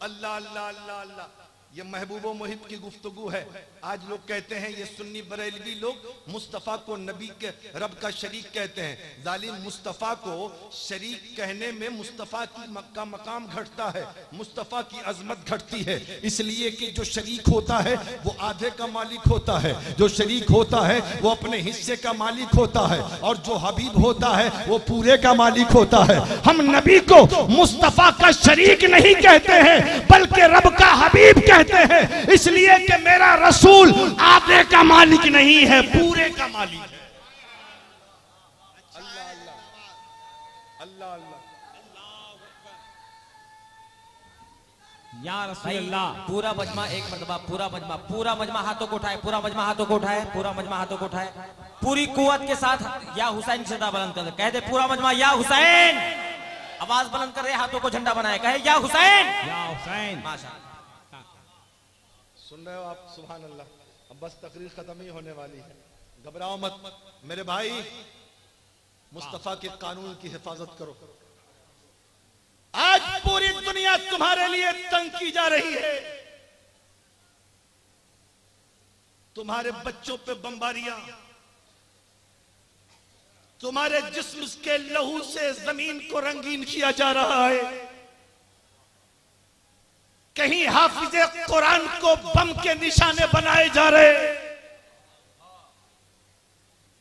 अल्लाह अल्लाह अल्लाह अल्लाह, ये महबूबो मुहिब की गुफ्तगू है। आज लोग कहते हैं ये सुन्नी बरेलवी लोग मुस्तफ़ा को नबी के रब का शरीक कहते हैं। जालिम मुस्तफ़ा को शरीक कहने में मुस्तफ़ा की का मकाम घटता है, मुस्तफ़ा की अजमत घटती है। इसलिए कि जो शरीक होता है वो आधे का मालिक होता है, जो शरीक होता है वो अपने हिस्से का मालिक होता है, और जो हबीब होता है वो पूरे का मालिक होता है। हम नबी को मुस्तफ़ा का शरीक नहीं कहते हैं बल्कि रब का हबीब कहते हैं, इसलिए कि मेरा रसूल आधे का मालिक नहीं है, पूरे का मालिक है। अल्लाह अल्लाह अल्लाह अल्लाह। या रसूल अल्लाह। पूरा मजमा एक मरतबा, पूरा मजमा हाथों को उठाए, पूरा मजमा हाथों को उठाए, पूरा मजमा हाथों को उठाए, पूरी कुव्वत के साथ या हुसैन की सदा बुलंद कर कह दे पूरा मजमा या हुसैन। आवाज बुलंद कर रहे, हाथों को झंडा बनाए, कहे या हुसैन या हुसैन। माशाअल्लाह। सुन रहे हो आप? सुभान अल्लाह। अब बस तकरीर खत्म ही होने वाली है, घबराओ मत मेरे भाई। मुस्तफा के कानून की हिफाजत करो। आज पूरी दुनिया तुम्हारे लिए तंग की जा रही है, तुम्हारे बच्चों पे बमबारियां, तुम्हारे जिस्म के लहू से जमीन को रंगीन किया जा रहा है। कहीं हाफिजे कुरान को बम के निशाने बनाए जा रहे,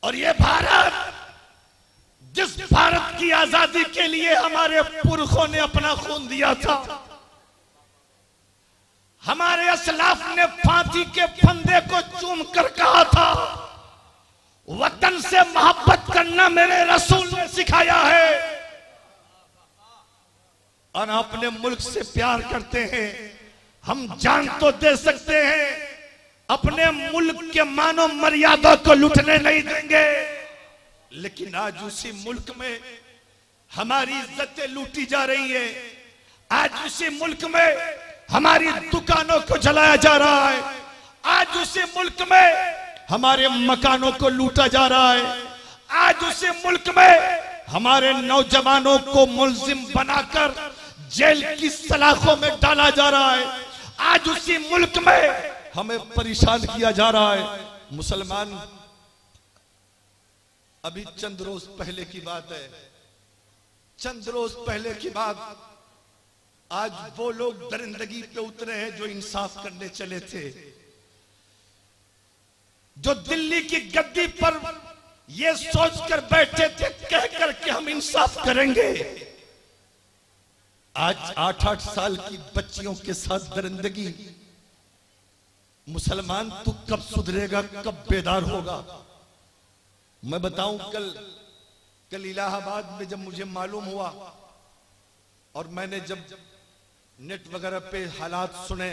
और ये भारत जिस भारत की आजादी के लिए हमारे पुरखों ने अपना खून दिया था, हमारे असलाफ ने फांसी के फंदे को चूम कर कहा था वतन से मोहब्बत करना मेरे रसूल ने सिखाया है, और अपने मुल्क से प्यार करते हैं। हम जान तो दे सकते हैं, अपने मुल्क के मानो मर्यादा को लूटने नहीं देंगे, लेकिन आज उसी मुल्क में हमारी इज्जतें लूटी जा रही है। आज उसी मुल्क में हमारी दुकानों को जलाया जा रहा है। आज उसी मुल्क में हमारे मकानों को लूटा जा रहा है। आज उसी मुल्क में हमारे नौजवानों को मुल्जिम बनाकर जेल की सलाखों में डाला जा रहा है। आज उसी मुल्क में हमें परेशान किया जा रहा है। मुसलमान, अभी चंद रोज पहले की बात है, चंद रोज पहले की बात, आज वो लोग दरिंदगी पे उतरे हैं जो इंसाफ करने चले थे, जो दिल्ली की गद्दी पर ये सोचकर बैठे थे कहकर के हम इंसाफ करेंगे। आज 8-8 साल की बच्चियों के साथ दरिंदगी। मुसलमान तू कब सुधरेगा, कब बेदार होगा? मैं बताऊं, कल इलाहाबाद में जब मुझे मालूम हुआ और मैंने जब नेट वगैरह पे हालात सुने,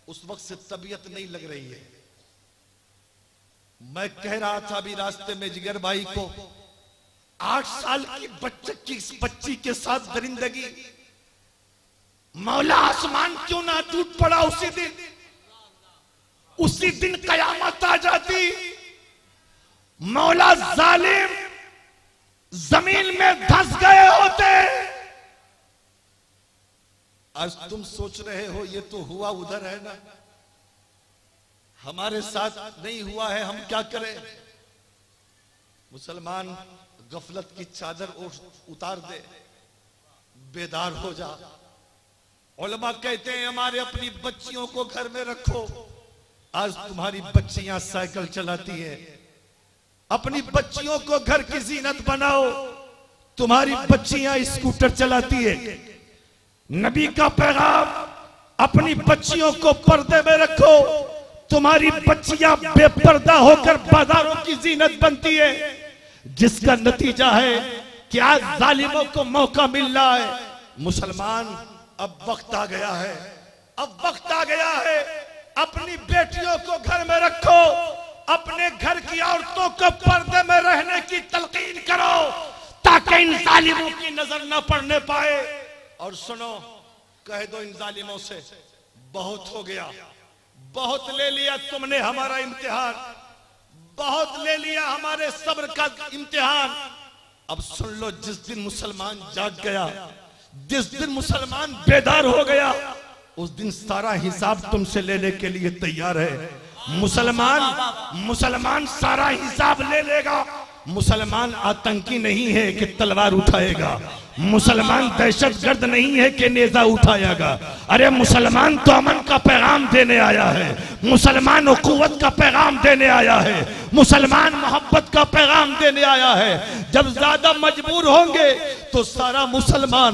उस वक्त से तबीयत नहीं लग रही है। मैं कह रहा था अभी रास्ते में जिगर भाई को, 8 साल की बच्ची के साथ दरिंदगी, मौला आसमान क्यों ना टूट पड़ा उसी दिन कयामत आ जाती। मौला जालिम जमीन में धंस गए होते, आज तुम सोच रहे हो ये तो हुआ उधर है ना, हमारे साथ नहीं हुआ है, हम क्या करें। मुसलमान गफलत की चादर उतार दे, बेदार हो जा। उलमा कहते हैं हमारे अपनी बच्चियों को घर में रखो। आज तुम्हारी बच्चियां साइकिल चलाती है, अपनी बच्चियों को घर की जीनत बनाओ। तुम्हारी बच्चियां स्कूटर चलाती है। नबी का पैगाम, अपनी बच्चियों को पर्दे में रखो। तुम्हारी बच्चियां बेपर्दा होकर बाजारों की जीनत बनती है, जिसका नतीजा है कि आज जालिमों को मौका मिल रहा है। मुसलमान अब वक्त आ गया है, अब वक्त आ गया है। अपनी बेटियों को घर में रखो, अपने घर की औरतों को पर्दे में रहने की तलकीन करो, ताकि इन जालिमों की नजर न पड़ने पाए। और सुनो, कह दो इन जालिमों से बहुत हो गया, बहुत ले लिया तुमने हमारा इम्तिहान, बहुत ले लिया हमारे सब्र का इम्तिहान। अब सुन लो, जिस दिन मुसलमान जाग गया, जिस दिन मुसलमान बेदार हो गया, उस दिन सारा हिसाब तुमसे लेने के लिए तैयार है। मुसलमान सारा हिसाब ले लेगा। मुसलमान आतंकी नहीं है कि तलवार उठाएगा, मुसलमान दहशतगर्द नहीं है कि नेजा उठाएगा। अरे मुसलमान तो अमन का पैगाम देने आया है, मुसलमान उखुवत का पैगाम देने आया है, मुसलमान मोहब्बत का पैगाम देने आया है। जब ज्यादा मजबूर होंगे तो सारा मुसलमान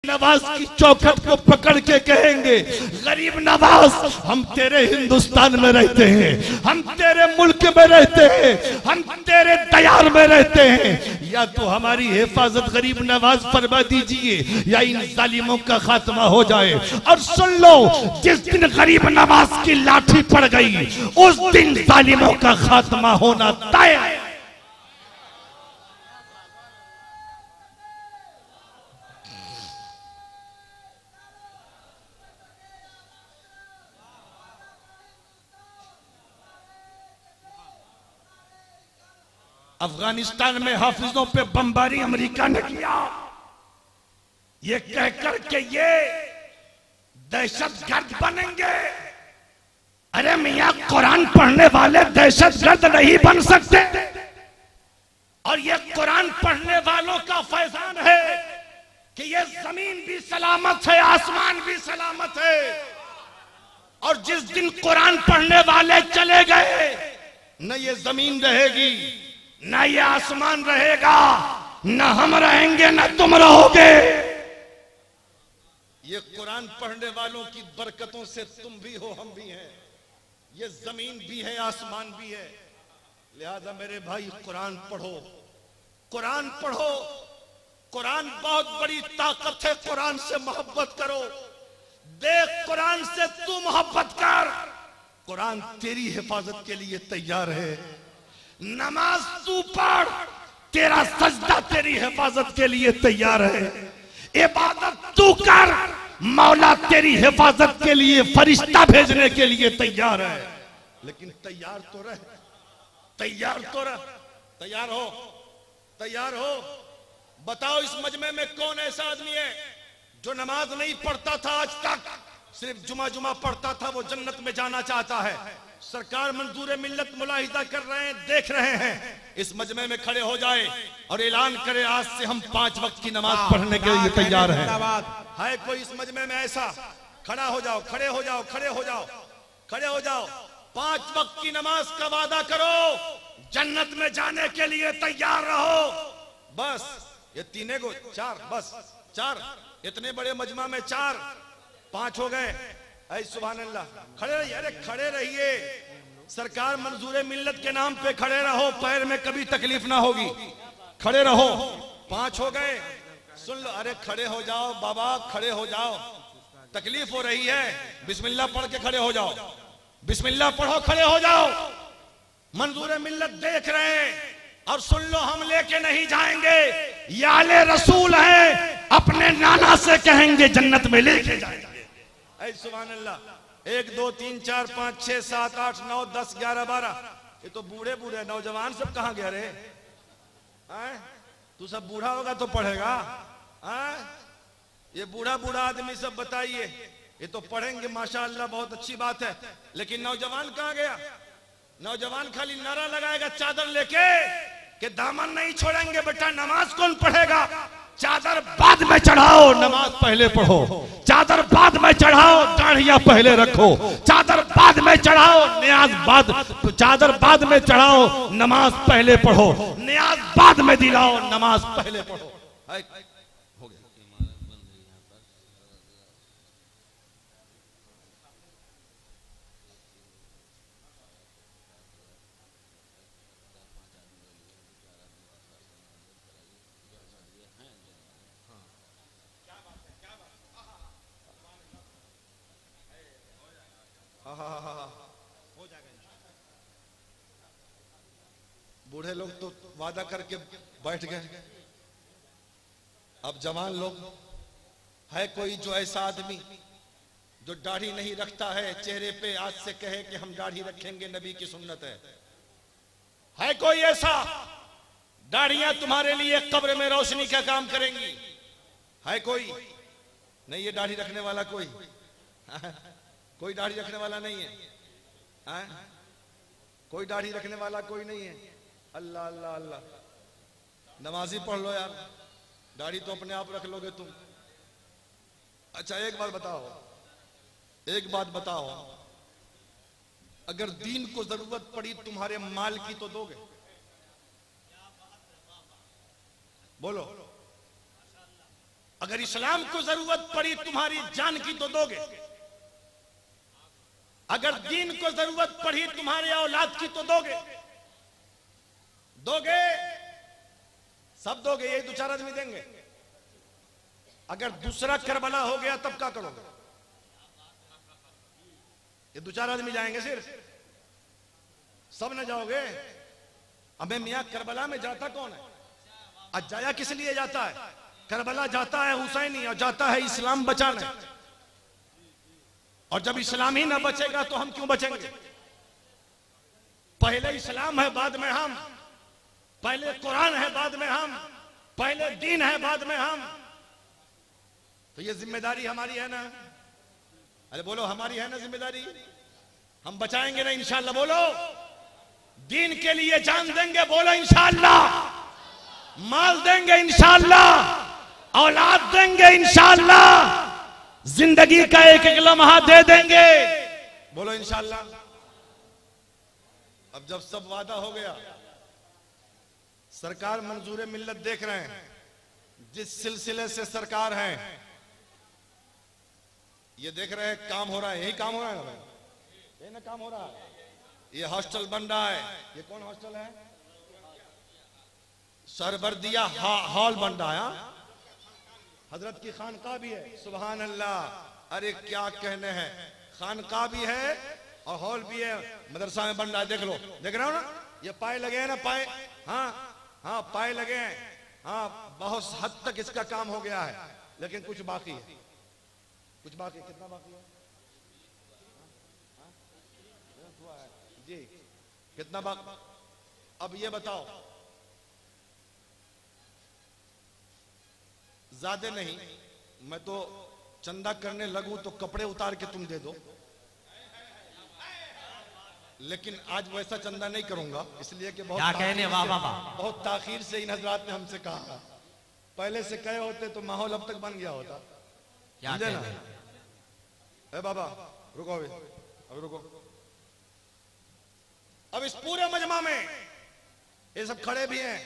नवाज की चौखट को पकड़ के कहेंगे, गरीब नवाज, हम तेरे हिंदुस्तान में रहते हैं, हम तेरे मुल्क में रहते हैं, हम तेरे दयार में रहते हैं। या तो हमारी हिफाजत गरीब नवाज फरमा दीजिए, या इन जालिमों का खात्मा हो जाए। और सुन लो, जिस दिन गरीब नवाज की लाठी पड़ गई, उस दिन जालिमों का खात्मा होना तय है। अफगानिस्तान में हाफिजों पे बमबारी अमेरिका ने किया, ये कहकर के ये दहशतगर्द बनेंगे। अरे मियां, कुरान पढ़ने वाले दहशतगर्द नहीं बन सकते। और ये कुरान पढ़ने वालों का फैजान है कि ये जमीन भी सलामत है, आसमान भी सलामत है। और जिस दिन कुरान पढ़ने वाले चले गए, न ये जमीन रहेगी, ना ये आसमान रहेगा, ना हम रहेंगे, ना तुम रहोगे। ये कुरान पढ़ने वालों की बरकतों से तुम भी हो, हम भी हैं, ये जमीन भी है, आसमान भी है। लिहाजा मेरे भाई, कुरान पढ़ो, कुरान पढ़ो। कुरान बहुत बड़ी ताकत है, कुरान से मोहब्बत करो। देख, कुरान से तू मोहब्बत कर, कुरान तेरी हिफाजत के लिए तैयार है। नमाज तू पढ़, तेरा सजदा तेरी हिफाजत के लिए तैयार है। इबादत तू कर, मौला तेरी हिफाजत के लिए फरिश्ता भेजने के लिए तैयार है। लेकिन तैयार तो रह, तैयार तो रह, तैयार हो, तैयार हो। बताओ, इस मजमे में कौन ऐसा आदमी है जो नमाज नहीं पढ़ता था आज तक, सिर्फ जुमा पढ़ता था, वो जन्नत में जाना चाहता है। सरकार मंजूर मिल्लत मुलाहिदा कर रहे हैं, देख रहे हैं। इस मजमे में खड़े हो जाए और ऐलान करे, आज से हम 5 वक्त की नमाज पढ़ने के लिए तैयार हैं। है कोई इस मजमे में ऐसा? खड़ा हो जाओ, खड़े हो जाओ, खड़े हो जाओ, खड़े हो जाओ। 5 वक्त की नमाज का वादा करो, जन्नत में जाने के लिए तैयार रहो। बस ये 3 को 4, बस 4, इतने बड़े मजमा में 4, 5 हो गए। ऐ सुभान अल्लाह, खड़े रहिए, अरे खड़े रहिए। सरकार मंजूर मिल्लत के नाम पे खड़े रहो, पैर में कभी तकलीफ ना होगी, खड़े रहो। 5 हो गए, सुन लो। अरे खड़े हो जाओ बाबा, खड़े हो जाओ, तकलीफ हो रही है। बिस्मिल्लाह पढ़ के खड़े हो जाओ, बिस्मिल्लाह पढ़ो, खड़े हो जाओ। मंजूर मिल्लत देख रहे हैं। और सुन लो, हम लेके नहीं जाएंगे, याले रसूल हैं, अपने नाना से कहेंगे जन्नत में लेके जाएंगे। ऐ सुभान अल्लाह। 1 2 3 4 5 6 7 8 9 10 11 12, ये तो बूढ़े बूढ़े, नौजवान सब कहाँ गए रे? तू सब बूढ़ा होगा तो पढ़ेगा। ये बूढ़ा बूढ़ा आदमी सब बताइए, ये तो पढ़ेंगे माशाअल्लाह बहुत अच्छी बात है, लेकिन नौजवान कहाँ गया? नौजवान खाली नारा लगाएगा चादर लेके कि दामन नहीं छोड़ेंगे बेटा, नमाज कौन पढ़ेगा? चादर बाद में चढ़ाओ, नमाज पहले पढ़ो। चादर बाद में चढ़ाओ, दाढ़ियां पहले रखो। चादर बाद में चढ़ाओ, न्याज बाद, चादर बाद में चढ़ाओ, नमाज पहले पढ़ो। न्याज बाद में दिलाओ, नमाज पहले पढ़ो। हो गया। हो जाएगा। बूढ़े लोग तो वादा करके बैठ गए, अब जवान लोग है कोई जो ऐसा आदमी जो दाढ़ी नहीं रखता है, चेहरे पे आज से कहे कि हम दाढ़ी रखेंगे, नबी की सुन्नत है कोई ऐसा? दाढ़ियां तुम्हारे लिए कब्र में रोशनी का काम करेंगी, है कोई? नहीं, ये दाढ़ी रखने वाला कोई कोई दाढ़ी रखने वाला नहीं है, कोई दाढ़ी रखने वाला कोई नहीं है। अल्लाह अल्लाह अल्लाह, नमाजी पढ़ लो यार, दाढ़ी तो अपने आप रख लोगे तुम। अच्छा एक बात बताओ, अगर दीन को जरूरत पड़ी तुम्हारे माल की तो दोगे? बोलो। अगर इस्लाम को जरूरत पड़ी तुम्हारी जान की तो दोगे? अगर दीन को जरूरत पड़ी तुम्हारे औलाद की तो दोगे? दोगे? सब दोगे? ये दो चार आदमी देंगे? अगर दूसरा करबला हो गया तब क्या करोगे? ये दो चार आदमी जाएंगे सिर्फ? सब न जाओगे? अबे मियां, करबला में जाता कौन है? आज जाया किस लिए जाता है? करबला जाता है हुसैनी, और जाता है इस्लाम बचाने। और जब इस्लाम ही ना बचेगा तो हम क्यों बचेंगे? पहले इस्लाम है, बाद में हम। पहले कुरान है, बाद में हम। पहले दीन है, बाद में हम। तो ये जिम्मेदारी हमारी है ना? अरे बोलो, हमारी है ना जिम्मेदारी? हम बचाएंगे ना इंशाअल्लाह? बोलो, दीन के लिए जान देंगे? बोलो इंशाअल्लाह। माल देंगे इंशाअल्लाह, औलाद देंगे इंशाअल्लाह, जिंदगी का एक एक लम्हा दे देंगे। बोलो इंशाअल्लाह। अब जब सब वादा हो गया, सरकार मंजूर मिल्लत देख रहे हैं, जिस सिलसिले से सरकार है, ये देख रहे हैं काम हो रहा है, यही काम हो रहा है, यही ना काम हो रहा है। ये हॉस्टल बन रहा है, ये कौन हॉस्टल है? सरबर्दिया हॉल बन रहा है, हजरत की खानकाह भी है। सुभान अल्लाह, अरे क्या कहने हैं, खानकाह भी है और हॉल भी है, मदरसा में बन रहा है। देख लो, देख रहे हो ना, ये पाए लगे हैं ना, पाए, हाँ हाँ पाए लगे हैं, हाँ बहुत हद तक इसका काम हो गया है, लेकिन कुछ बाकी है, कुछ बाकी। कितना बाकी है जी? कितना बाकी? अब ये बताओ, ज्यादा नहीं, मैं तो चंदा करने लगूं तो कपड़े उतार के तुम दे दो, लेकिन आज वैसा चंदा नहीं करूंगा, इसलिए कि बहुत ताखीर से इन हजरात ने हमसे कहा। पहले से कहे होते तो माहौल अब तक बन गया होता, समझे ना? ए बाबा रुको, अभी रुको। अब इस पूरे मजमा में ये सब खड़े भी हैं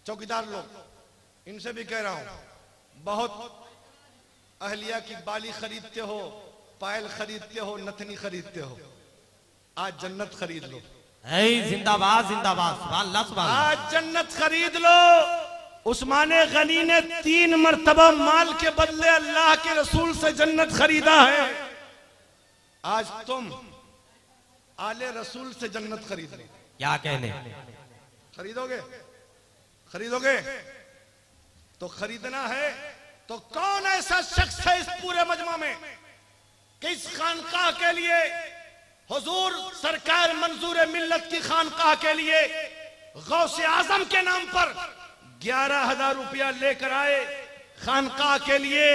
चौकीदार लोग, इनसे भी कह रहा हूं, बहुत अहलिया की बाली खरीदते हो, पायल खरीदते हो, नथनी खरीदते हो, आज जन्नत खरीद लो। जिंदाबाद जिंदाबाद, सुभान अल्लाह सुभान अल्लाह। आज जन्नत खरीद लो। उस्माने गनी ने 3 मरतबा माल के बदले अल्लाह के रसूल से जन्नत खरीदा है। आज तुम आले रसूल से जन्नत खरीद लो। क्या कहने? खरीदोगे? खरीदोगे? तो खरीदना है तो कौन ऐसा शख्स है इस पूरे मजमा में कि इस खानकाह के लिए, हुजूर सरकार मंजूर मिल्लत की खानकाह के लिए गौसे आजम के नाम पर 11,000 रुपया लेकर आए, खानकाह के लिए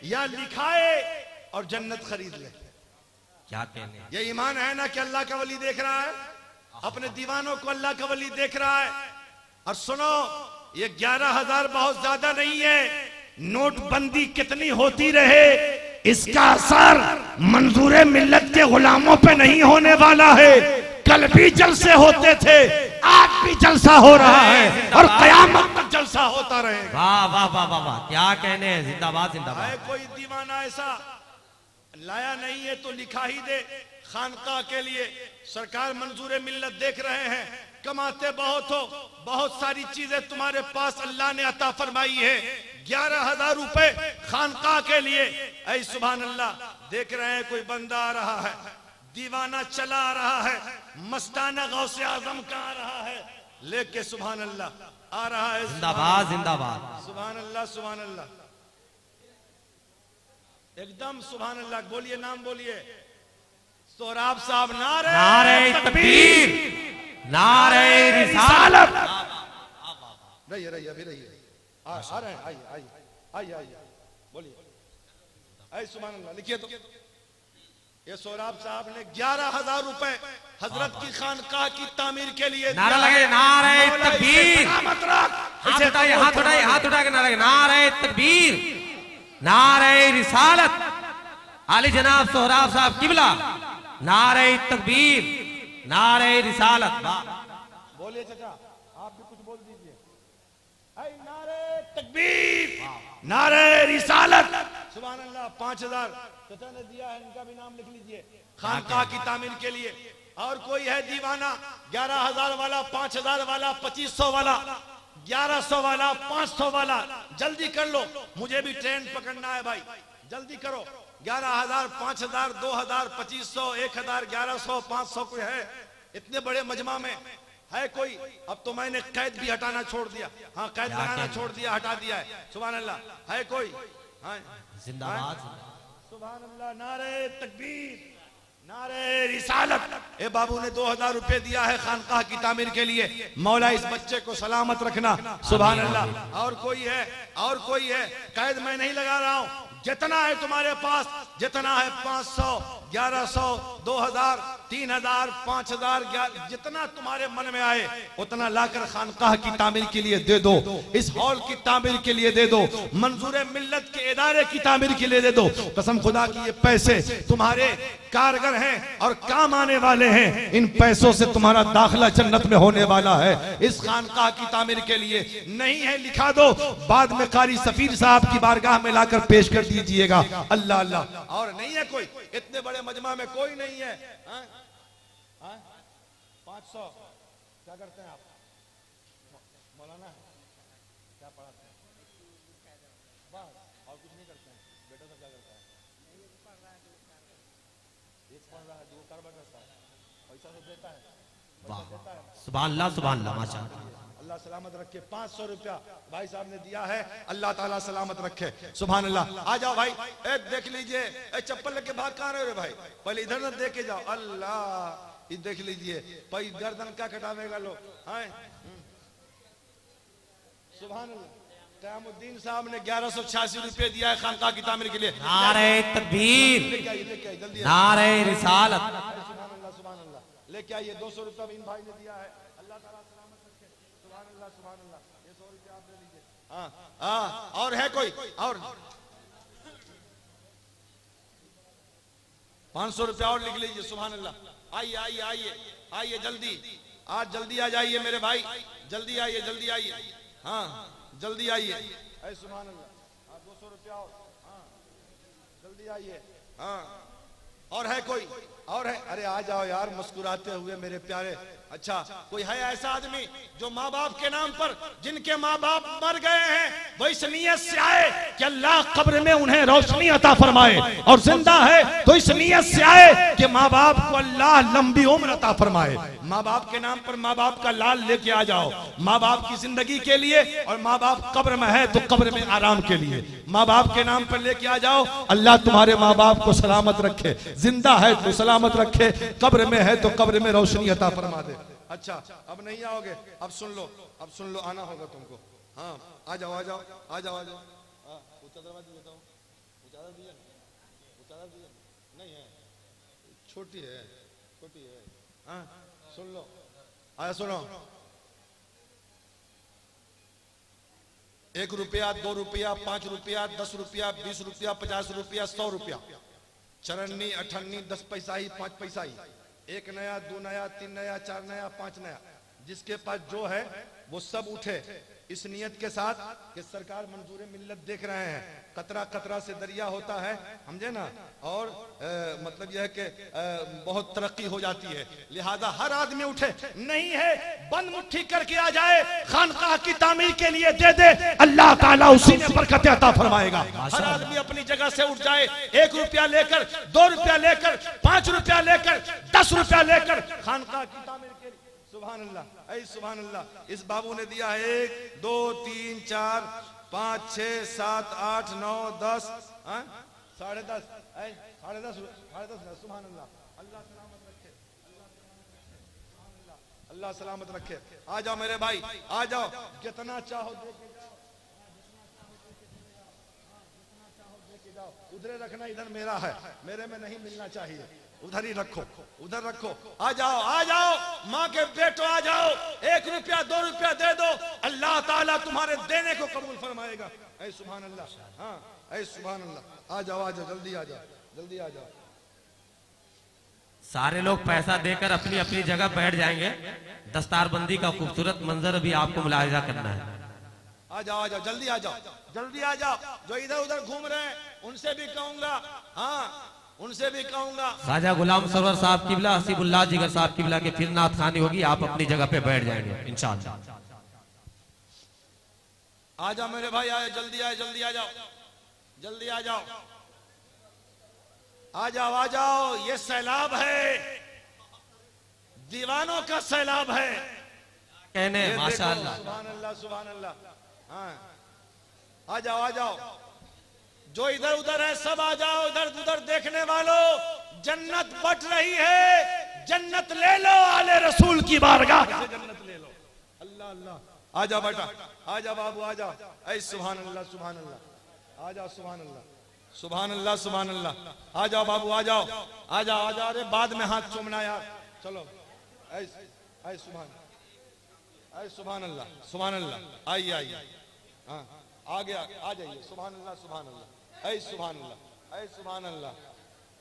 या लिखाए और जन्नत खरीद ले। क्या कहने, ये ईमान है ना कि अल्लाह का वली देख रहा है, अपने दीवानों को अल्लाह का वली देख रहा है। और सुनो, ये 11,000 बहुत ज्यादा नहीं है। नोटबंदी कितनी होती रहे, इसका असर मंजूर मिल्लत के गुलामों पे नहीं होने वाला है। कल भी जलसे होते थे, आज भी जलसा हो रहा है और कयामत तक जलसा होता रहेगा। वाह वाह वाह वाह वाह, क्या कहने हैं, जिंदाबाद जिंदाबाद। है कोई दीवाना ऐसा लाया नहीं है तो लिखा ही दे। खानकाह के लिए सरकार मंजूर मिल्लत देख रहे हैं, कमाते बहुत हो, बहुत सारी चीजें तुम्हारे पास अल्लाह ने अता फरमाई है। 11,000 रुपए खानकाह के लिए, ऐ सुभान अल्लाह। देख रहे हैं कोई बंदा आ रहा है, दीवाना चला आ रहा है, मस्ताना गौसे आजम का आ रहा है, लेके सुभान अल्लाह आ रहा है। जिंदाबाद जिंदाबाद, सुभान अल्लाह सुभान अल्लाह, एकदम सुभान अल्लाह। बोलिए, नाम बोलिए। सोहराब साहब, नारे नारे तकबीर, नारे रिसालत। रहिए रहिए, अभी रहिए, आ रहे हैं, आइए आइए आइए आइए, बोलिए। ऐ सुभान अल्लाह, लिखिए तो। ये सोहराब साहब ने 11,000 रुपए हजरत की खानकाह की तामीर के लिए नारा लगे, नारे तकबीर। हाथ उठाइए, हाथ उठाइए, हाथ उठा के नारा लगे, नारे तकबीर, नारे रिसालत। आली जनाब सोहराब साहब किबला, नारे तकबीर, नारे रिसालत। बोलिए चाचा, आप भी कुछ बोल दीजिए। नारे तकबीर, नारे रिसालत, सुभान अल्लाह। 5,000 चाचा ने दिया है, इनका भी नाम लिख लीजिए, खानकाह की तामीर के लिए। और कोई है दीवाना, 11,000 वाला, 5,000 वाला, 2,500 वाला, 1,100 वाला, 500 वाला, जल्दी कर लो, मुझे भी ट्रेन पकड़ना है भाई, जल्दी करो। 11,000, 5,000, 2,000, 2,500, 1,000, 1,100, 500 कोई है इतने बड़े मजमा में? है कोई? अब तो मैंने कैद भी हटाना छोड़ दिया। हाँ, कैद लगाना छोड़ दिया, हटा दिया है। सुभान अल्लाह। है कोई? हाँ, जिंदाबाद। सुभान अल्लाह। नारे तकबीर, नारे रिसालत। ए बाबू ने 2,000 रुपए दिया है खानकाह की तामीर के लिए। मौला इस बच्चे को सलामत रखना। सुभान अल्लाह। और कोई है? और कोई है? कैद मैं नहीं लगा रहा हूं, जितना है तुम्हारे पास, जितना है 500, 1,100, 2,000, 3,000, 5,000, जितना तुम्हारे मन में आए उतना लाकर खानकाह की तामीर के लिए दे दो। इस हॉल की तामीर के लिए दे दो, मंजूर मिल्लत के इदारे की तामीर के लिए दे दो। कसम खुदा की ये पैसे तुम्हारे कारगर हैं और काम आने वाले हैं। इन पैसों से तुम्हारा दाखिला जन्नत में होने वाला है। इस खानकाह की तामीर के लिए नहीं है, लिखा दो, बाद में कारी सफीर साहब की बारगाह में लाकर पेश कर दीजिएगा। अल्लाह अल्लाह। और नहीं है कोई? इतने बड़े मजमा में कोई नहीं है? 500 क्या करते हैं आप? मौलाना क्या पढ़ाते हैं? बस और कुछ नहीं करते हैं? बेटा सब क्या करता है? एक पढ़ रहा है, दो कारोबार करता है, पैसा सब देता है, देता है। सुभान अल्लाह, सुभान अल्लाह, माशाअल्लाह। अल्लाह सलामत रखे। 500 रुपया भाई साहब ने दिया है, अल्लाह ताला सलामत रखे। सुभान अल्लाह। आ जाओ भाई, एक देख लीजिए। चप्पल लेके भाग कहाँ रहे हो भाई? पहले इधर न देख के जाओ। अल्लाह, ये देख लीजिए, भाई गर्दन क्या कटावेगा लोग। सुभान अल्लाह। तैमुद्दीन साहब ने 1,186 रुपए दिया है खानकाह की तामीर के लिए। नारे तकबीर, लेके आइए, लेके आइए जल्दी। नारे रिसालत। सुभान अल्लाह, सुभान अल्लाह। लेके आइए, 200 रुपया इन भाई ने दिया है, अल्लाह ताला सलामत रखे। सुभान अल्लाह, सुभान अल्लाह। ये 100 रुपया आप ले लीजिए। हाँ, और है कोई? और 500 रुपया और लिख लीजिए। सुभान अल्लाह। आइए आइए आइए आइए, जल्दी आज जल्दी आ जाइए मेरे भाई, जल्दी आइए, जल्दी आइए। हाँ, जल्दी आइए। ऐ सुभान अल्लाह। 200 रुपया और। हाँ, जल्दी आइए। हाँ, और है कोई? और है? अरे आ जाओ यार, मुस्कुराते हुए मेरे प्यारे। अच्छा, कोई है ऐसा आदमी जो माँ बाप के नाम पर, जिनके माँ बाप मर गए हैं, वो इस नियत से आए कि अल्लाह कब्र में उन्हें रोशनी अता फरमाए, और जिंदा है तो इस नियत से आए कि माँ बाप को अल्लाह लंबी उम्र अता फरमाए। माँ बाप के नाम पर माँ बाप का लाल लेके आ जाओ, माँ बाप की जिंदगी के लिए, और माँ बाप कब्र में है तो कब्र में आराम के लिए माँ बाप के नाम पर लेके आ जाओ। अल्लाह तुम्हारे माँ बाप को सलामत रखे, जिंदा है तो सलामत रखे, कब्र में है तो कब्र में रोशनी अता फरमा दे। अच्छा, अब नहीं आओगे? अब सुन लो, अब सुन लो, आना होगा तुमको। हाँ, आ जाओ आ जाओ आ जाओ आ जाओ। चादर देता हूँ, वो चादर दिया नहीं है, छोटी है। हाँ सुन लो, आया सुनो। 1 रुपया, 2 रुपया, 5 रुपया, 10 रुपया, 20 रुपया, 50 रुपया, 100 रुपया, चरन्नी, अठन्नी, 10 पैसा ही, 5 पैसा ही, 1 नया, 2 नया, 3 नया, 4 नया, 5 नया, जिसके पास जो है वो सब उठे, इस नियत के साथ कि सरकार मंजूर मिल्लत देख रहे हैं, कतरा कतरा से दरिया होता है, समझे ना, और मतलब यह है कि बहुत तरक्की हो जाती है, लिहाजा हर आदमी उठे, नहीं है बंद मुट्ठी करके आ जाए, खानकाह की तामीर के लिए दे दे, अल्लाह ताला उसी में बरकत अता फरमाएगा। हर आदमी अपनी जगह से उठ जाए, 1 रुपया लेकर, 2 रुपया लेकर, 5 रुपया लेकर, 10 रुपया लेकर खानकाह की तामीर के लिए। सुभान अल्लाह, ऐ सुभान अल्लाह। इस बाबू ने दिया 1, 2, 3, 4, 5, 6, 7, 8, 9, 10, 10.5, 10.5, सुभान अल्लाह। अल्लाह सलामत रखे, अल्लाह सलामत रखे। आ जाओ मेरे भाई, आ जाओ, जितना चाहो दे के जाओ, उधरे रखना, इधर मेरा है, मेरे में नहीं मिलना चाहिए, उधर ही रखो, उधर रखो। आ जाओ, आ जाओ, माँ के बेटो आ जाओ, 1 रुपया, 2 रुपया दे दो, अल्लाह ताला तुम्हारे देने को कबूल फरमाएगा। ऐ सुभान अल्लाह, हाँ ऐ सुभान अल्लाह। आ जाओ, आ जाओ, जल्दी आ जाओ, जल्दी आ जाओ। सारे लोग पैसा देकर अपनी अपनी जगह बैठ जाएंगे। दस्तारबंदी का खूबसूरत मंजर भी आपको मुलाहिजा करना है। आ जाओ, आ जाओ, जल्दी आ जाओ, जल्दी आ जाओ। जो इधर उधर घूम रहे हैं उनसे भी कहूंगा, हाँ उनसे भी कहूंगा। ख्वाजा गुलाम सरवर साहब किबला, हसीबुल्लाह जिगर साहब किबला के फिर नात खानी होगी, आप अपनी जगह पे बैठ जाएंगे इंशाअल्लाह। आ जाओ मेरे भाई, आए, जल्दी आए, जल्दी आ जाओ, जल्दी आ जाओ, आ जाओ, आ जाओ। ये सैलाब है, दीवानों का सैलाब है, कहने माशाअल्लाह, सुभान अल्लाह, सुभान अल्लाह। हाँ आ जाओ, आ जाओ, जो इधर उधर है सब आ जाओ, इधर उधर देखने वालों, जन्नत बट रही है, जन्नत ले लो, आले रसूल की बारगाह से जन्नत ले लो। अल्लाह अल्लाह। आ जाओ बेटा, आ जाओ बाबू, आ जाओ। ऐ सुभान अल्लाह, सुभान अल्लाह। आ जाओ, सुभान अल्लाह, सुभान अल्लाह, सुभान अल्लाह। आ जाओ बाबू, आ जाओ, आ जाओ, आ जाओ। अरे बाद में हाथ चूमना यार, चलो। ऐ सुभान, ऐ सुभान अल्लाह, सुभान अल्लाह। आइए, आइए, हाँ आ गया, आ जाइए। सुभान अल्लाह, सुभान अल्लाह। ऐ सुभान अल्लाह, ऐ सुभान अल्लाह।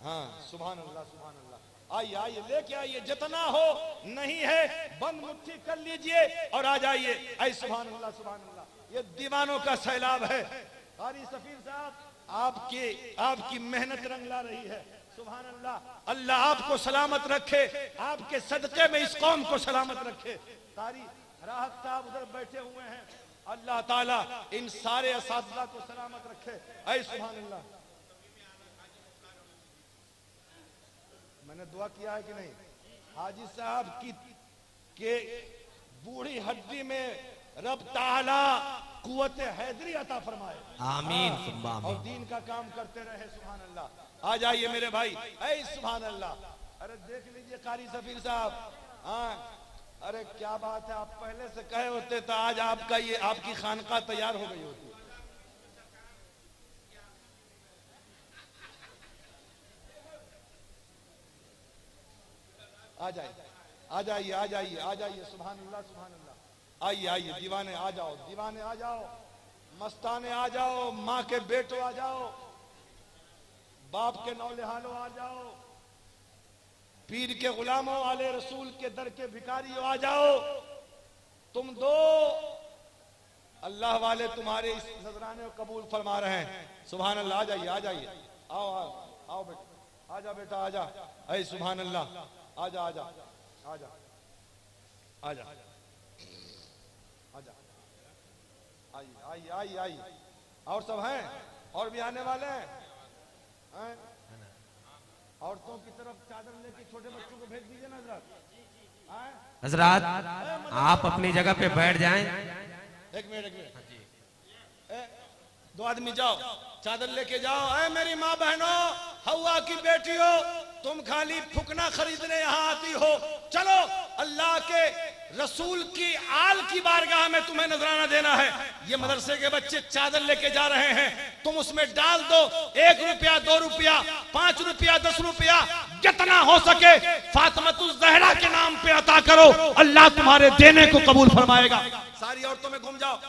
हाँ सुभान अल्लाह, सुभान अल्लाह। आइए, आइए, लेके आइए, जितना हो, नहीं है बंद मुट्ठी कर लीजिए और आ जाइए। ऐ सुभान अल्लाह, सुभान अल्लाह। ये दीवानों का सैलाब है। कारी सफीर साहब, आपकी मेहनत रंग ला रही है। सुभान अल्लाह। अल्लाह आपको सलामत रखे, आपके सदके में इस कौम को सलामत रखे। कारी राहत साहब उधर बैठे हुए हैं, अल्लाह ताला इन सारे असातिज़ा को सलामत रखे। ऐ सुभान अल्लाह। मैंने दुआ किया है कि नहीं? हाजी साहब की के बूढ़ी हड्डी में रब ताला कुव्वत हैदरी अता फरमाए, आमीन, और दीन का काम करते रहे। सुभान अल्लाह। आ जाइए मेरे भाई, ऐ सुभान अल्लाह। अरे देख लीजिए कारी सफीर साहब, हाँ अरे क्या बात है, आप पहले से कहे होते तो आज आपका ये आपकी खानका तैयार हो गई होती। आ जाइए, आ जाइए, आ जाइए, आ जाइए। सुभान अल्लाह, सुभान अल्लाह। आइए, आइए दीवाने आ जाओ, दीवाने आ जाओ, मस्ताने आ जाओ, माँ के बेटो आ जाओ, बाप के नौलिहानो आ जाओ, पीर के गुलामों, आले रसूल के दर के भिखारियों आ जाओ। तुम दो अल्लाह वाले तुम्हारे इस नजराने को कबूल फरमा रहे हैं। सुभान अल्लाह। आ जाइए, आ जाइए, आओ आओ आओ बेटा, आ जा बेटा, आ जा। ऐ सुभान अल्लाह। आ जा, आ जा, आ जा, आ जा, आ जा। आइए, आइए, आइए, आइए। और सब हैं, और भी आने वाले हैं। औरतों की तरफ चादर लेके छोटे बच्चों को भेज दीजिए ना हजरत। हजरत आप अपनी जगह पे बैठ जाएं। एक मिनट, एक मिनट। 2 आदमी जाओ, चादर लेके जाओ। ऐ मेरी माँ बहनों, हवा की बेटियों, तुम खाली फुकना खरीदने यहाँ आती हो, चलो अल्लाह के रसूल की आल की बारगाह में तुम्हें नजराना देना है। ये मदरसे के बच्चे चादर लेके जा रहे हैं, तुम उसमें डाल दो 1 रुपया, 2 रुपया, 5 रुपया, 10 रुपया, जितना हो सके फातिमतुज ज़हरा के नाम पे अता करो, अल्लाह तुम्हारे देने को कबूल फरमाएगा। सारी औरतों में घूम जाओ,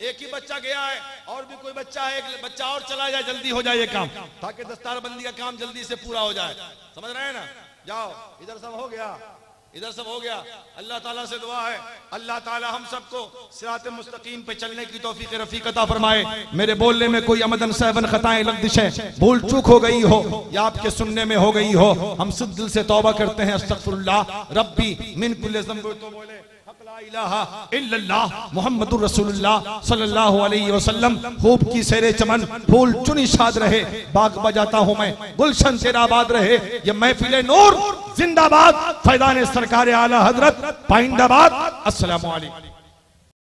एक ही बच्चा गया है और भी कोई बच्चा है, एक बच्चा और चला जाए, जल्दी हो जाए ये काम, ताकि दस्तारबंदी का काम जल्दी से पूरा हो जाए। समझ रहे हैं ना? जाओ, इधर सब हो गया, इधर सब हो गया। अल्लाह ताला से दुआ है, अल्लाह ताला हम सबको सिरात मुस्तकीम पे चलने की तौफीक रफीक अता फरमाए। मेरे बोलने में कोई अमदन सहबन खताएं लग़ज़िशें भूल चूक हो गई हो या आपके सुनने में हो गई हो, हम सिद्ध दिल से तौबा करते हैं। अस्तगफिरुल्लाह रब्बी मिन कुल्लि ज़ंब, तो बोले ला इलाहा इल्लल्लाह मुहम्मदुर रसूलुल्लाह सल्लल्लाहु अलैहि वसल्लम। खूब की सेरे चमन फूल चुनी शाद रहे, बाग बजाता हूं मैं गुलशन तेरा आबाद रहे। ये महफिले नूर जिंदाबाद, फैज़ान सरकार आला हजरत पाइंदाबाद। अस्सलामु अलैकुम।